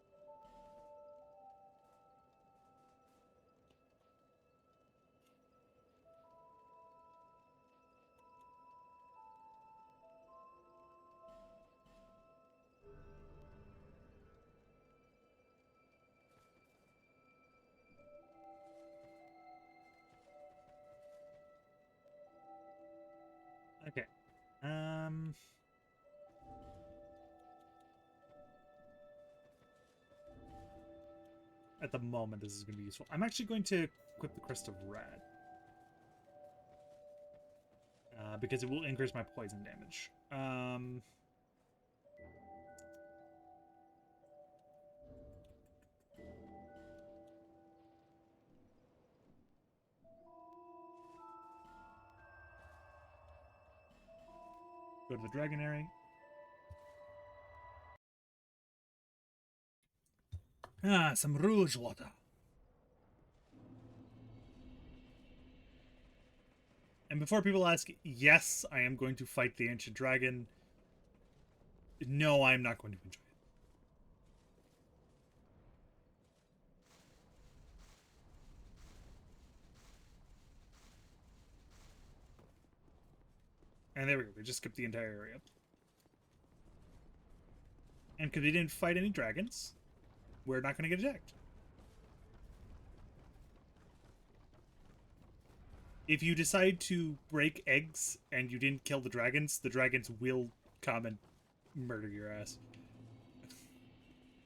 Okay. At the moment, this is going to be useful. I'm actually going to equip the Crest of Red. Because it will increase my poison damage. Go to the Dragon area. Some rouge water. And before people ask, yes, I am going to fight the Ancient Dragon. No, I am not going to enjoy it. And there we go. We just skipped the entire area. And because we didn't fight any dragons, we're not going to get attacked. If you decide to break eggs and you didn't kill the dragons will come and murder your ass.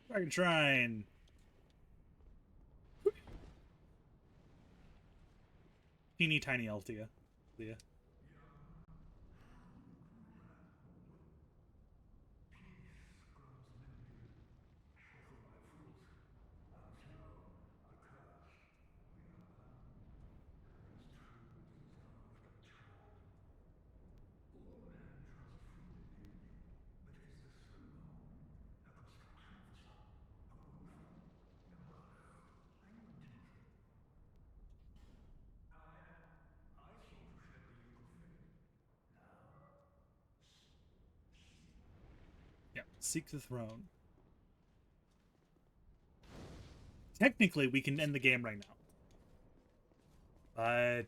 Dragon Shrine! Teeny tiny Althea. Leah. Yeah, seek the throne. Technically, we can end the game right now. But...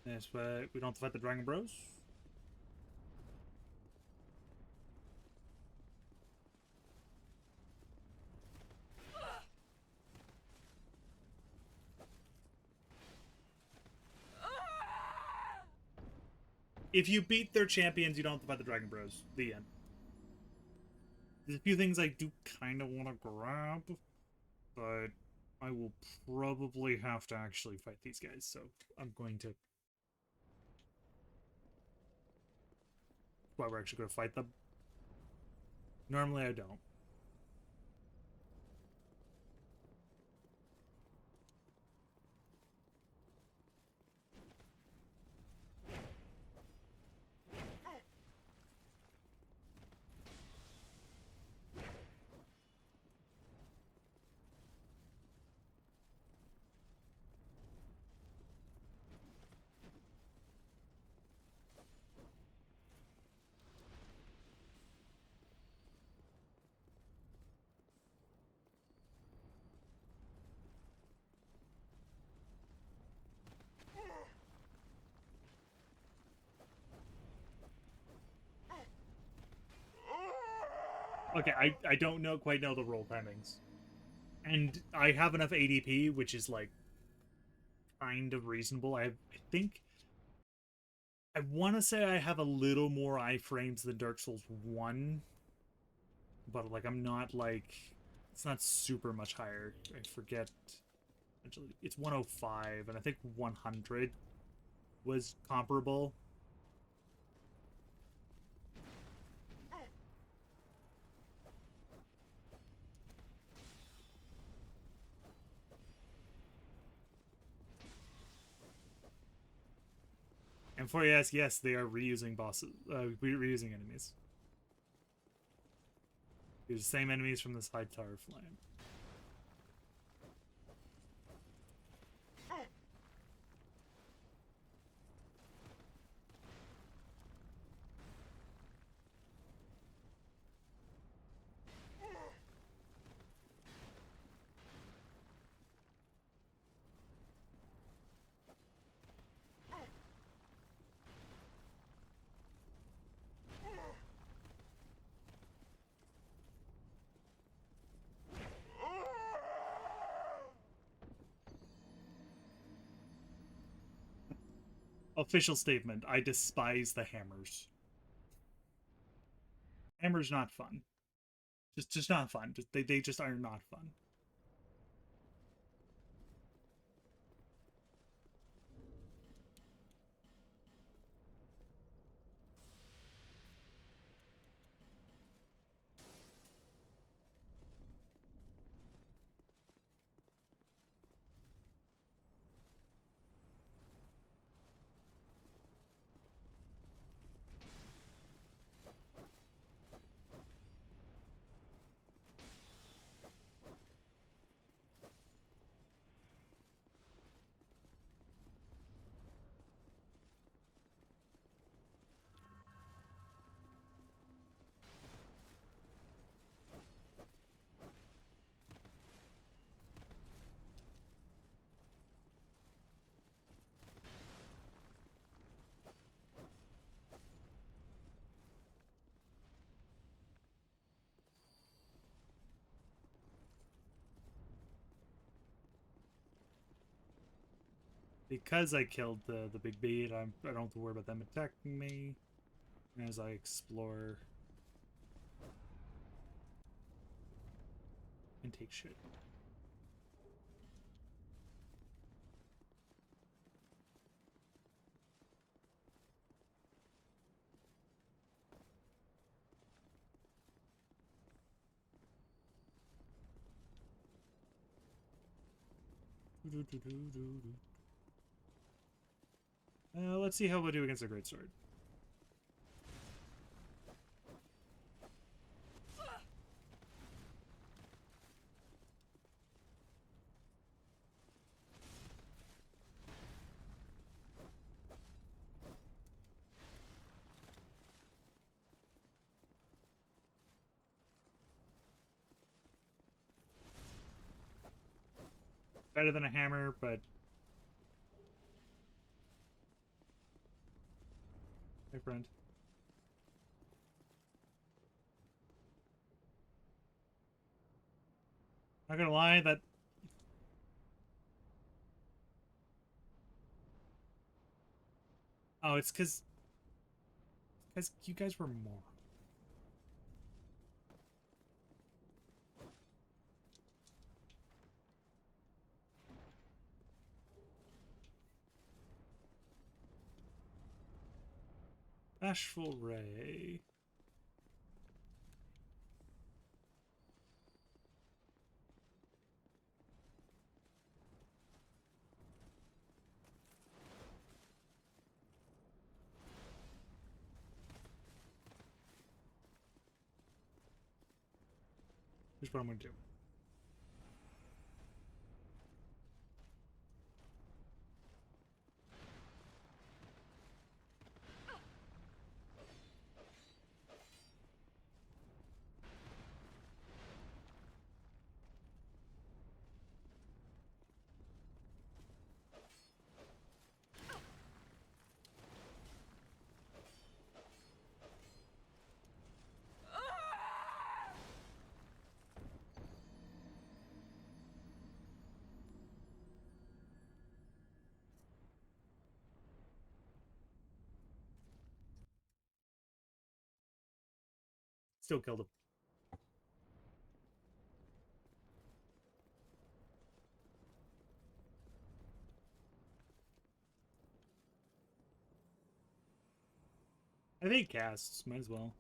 yes, but we don't have to fight the Dragon Bros. If you beat their champions, you don't have to fight the Dragon Bros. The end. There's a few things I do kind of want to grab, but I will probably have to actually fight these guys, so I'm going to... Why we're actually going to fight them. Normally I don't. Okay, I don't know quite know the roll timings. And I have enough ADP, which is like kind of reasonable. I think I want to say I have a little more iframes than Dark Souls 1, but like I'm not like it's not super much higher. I forget. Actually, it's 105, and I think 100 was comparable. And for yes, yes, they are reusing bosses, reusing enemies. Use the same enemies from this High Tower of Flame. Official statement: I despise the hammers. Hammers not fun. Just not fun. They just are not fun. Because I killed the big beat, I don't have to worry about them attacking me as I explore and take shit. Let's see how we'll do against a great sword. Better than a hammer, but hey friend. Not gonna lie, that oh, it's because you guys were more. Bashful Ray. Here's what I'm gonna do. Still killed him. I think casts. Might as well.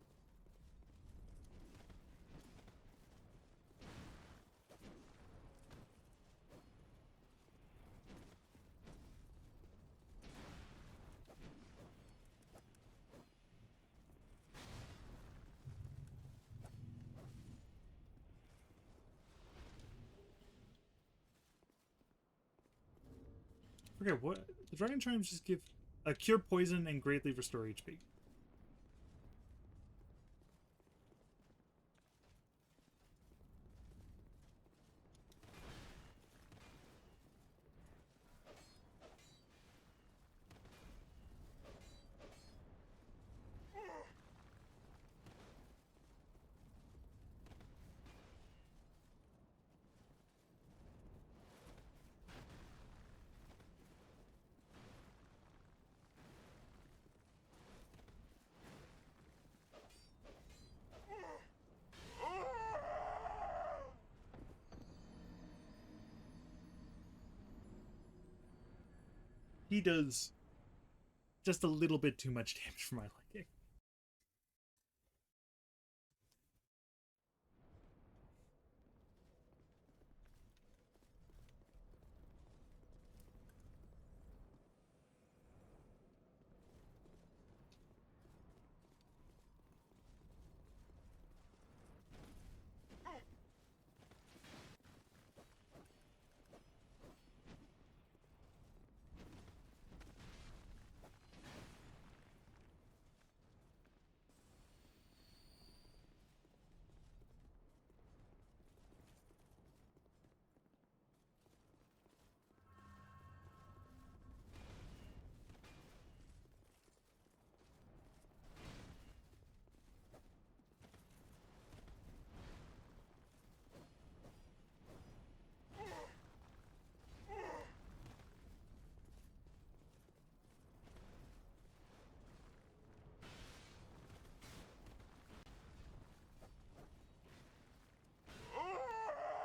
Okay, what? The Dragon Charms just give a cure poison and greatly restore HP. He does just a little bit too much damage for my liking.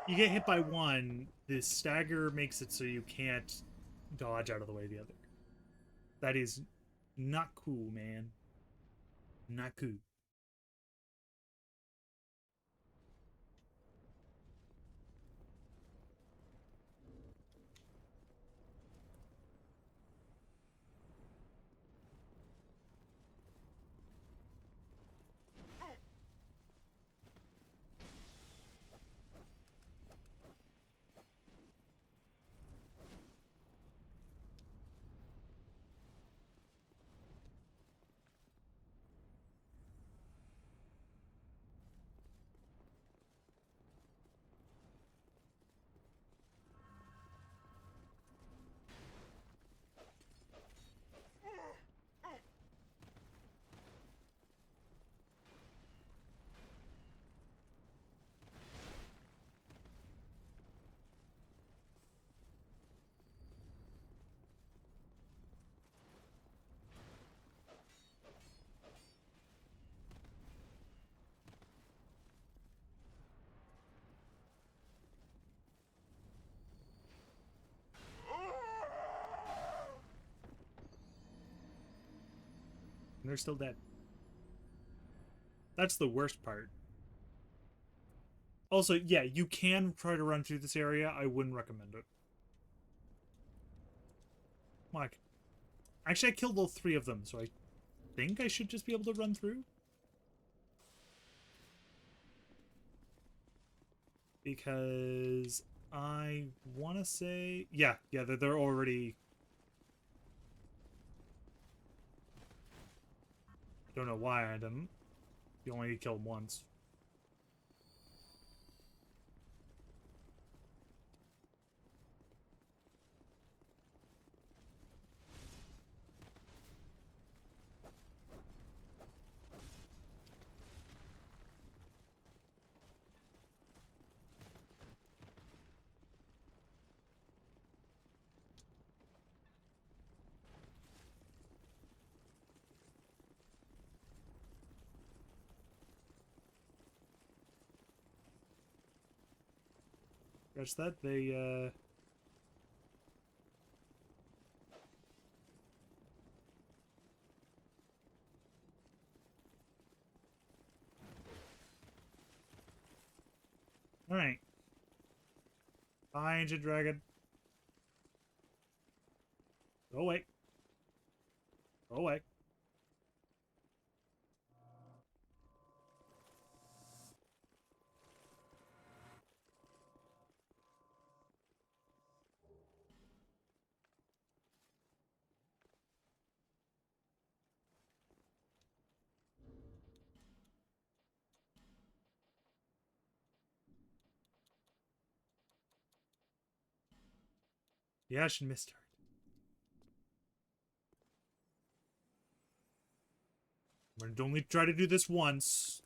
You get hit by one, the stagger makes it so you can't dodge out of the way of the other. That is not cool, man. Not cool. And they're still dead. That's the worst part. Also, yeah, you can try to run through this area. I wouldn't recommend it. Like, actually, I killed all three of them, so I think I should just be able to run through. Because I want to say... Yeah, they're already... Don't know why I didn't. You only get killed once. Scratch that, they, Alright. Bye, Ancient Dragon. Go away. Go away. The Ashen Mist Heart. I'm gonna only try to do this once.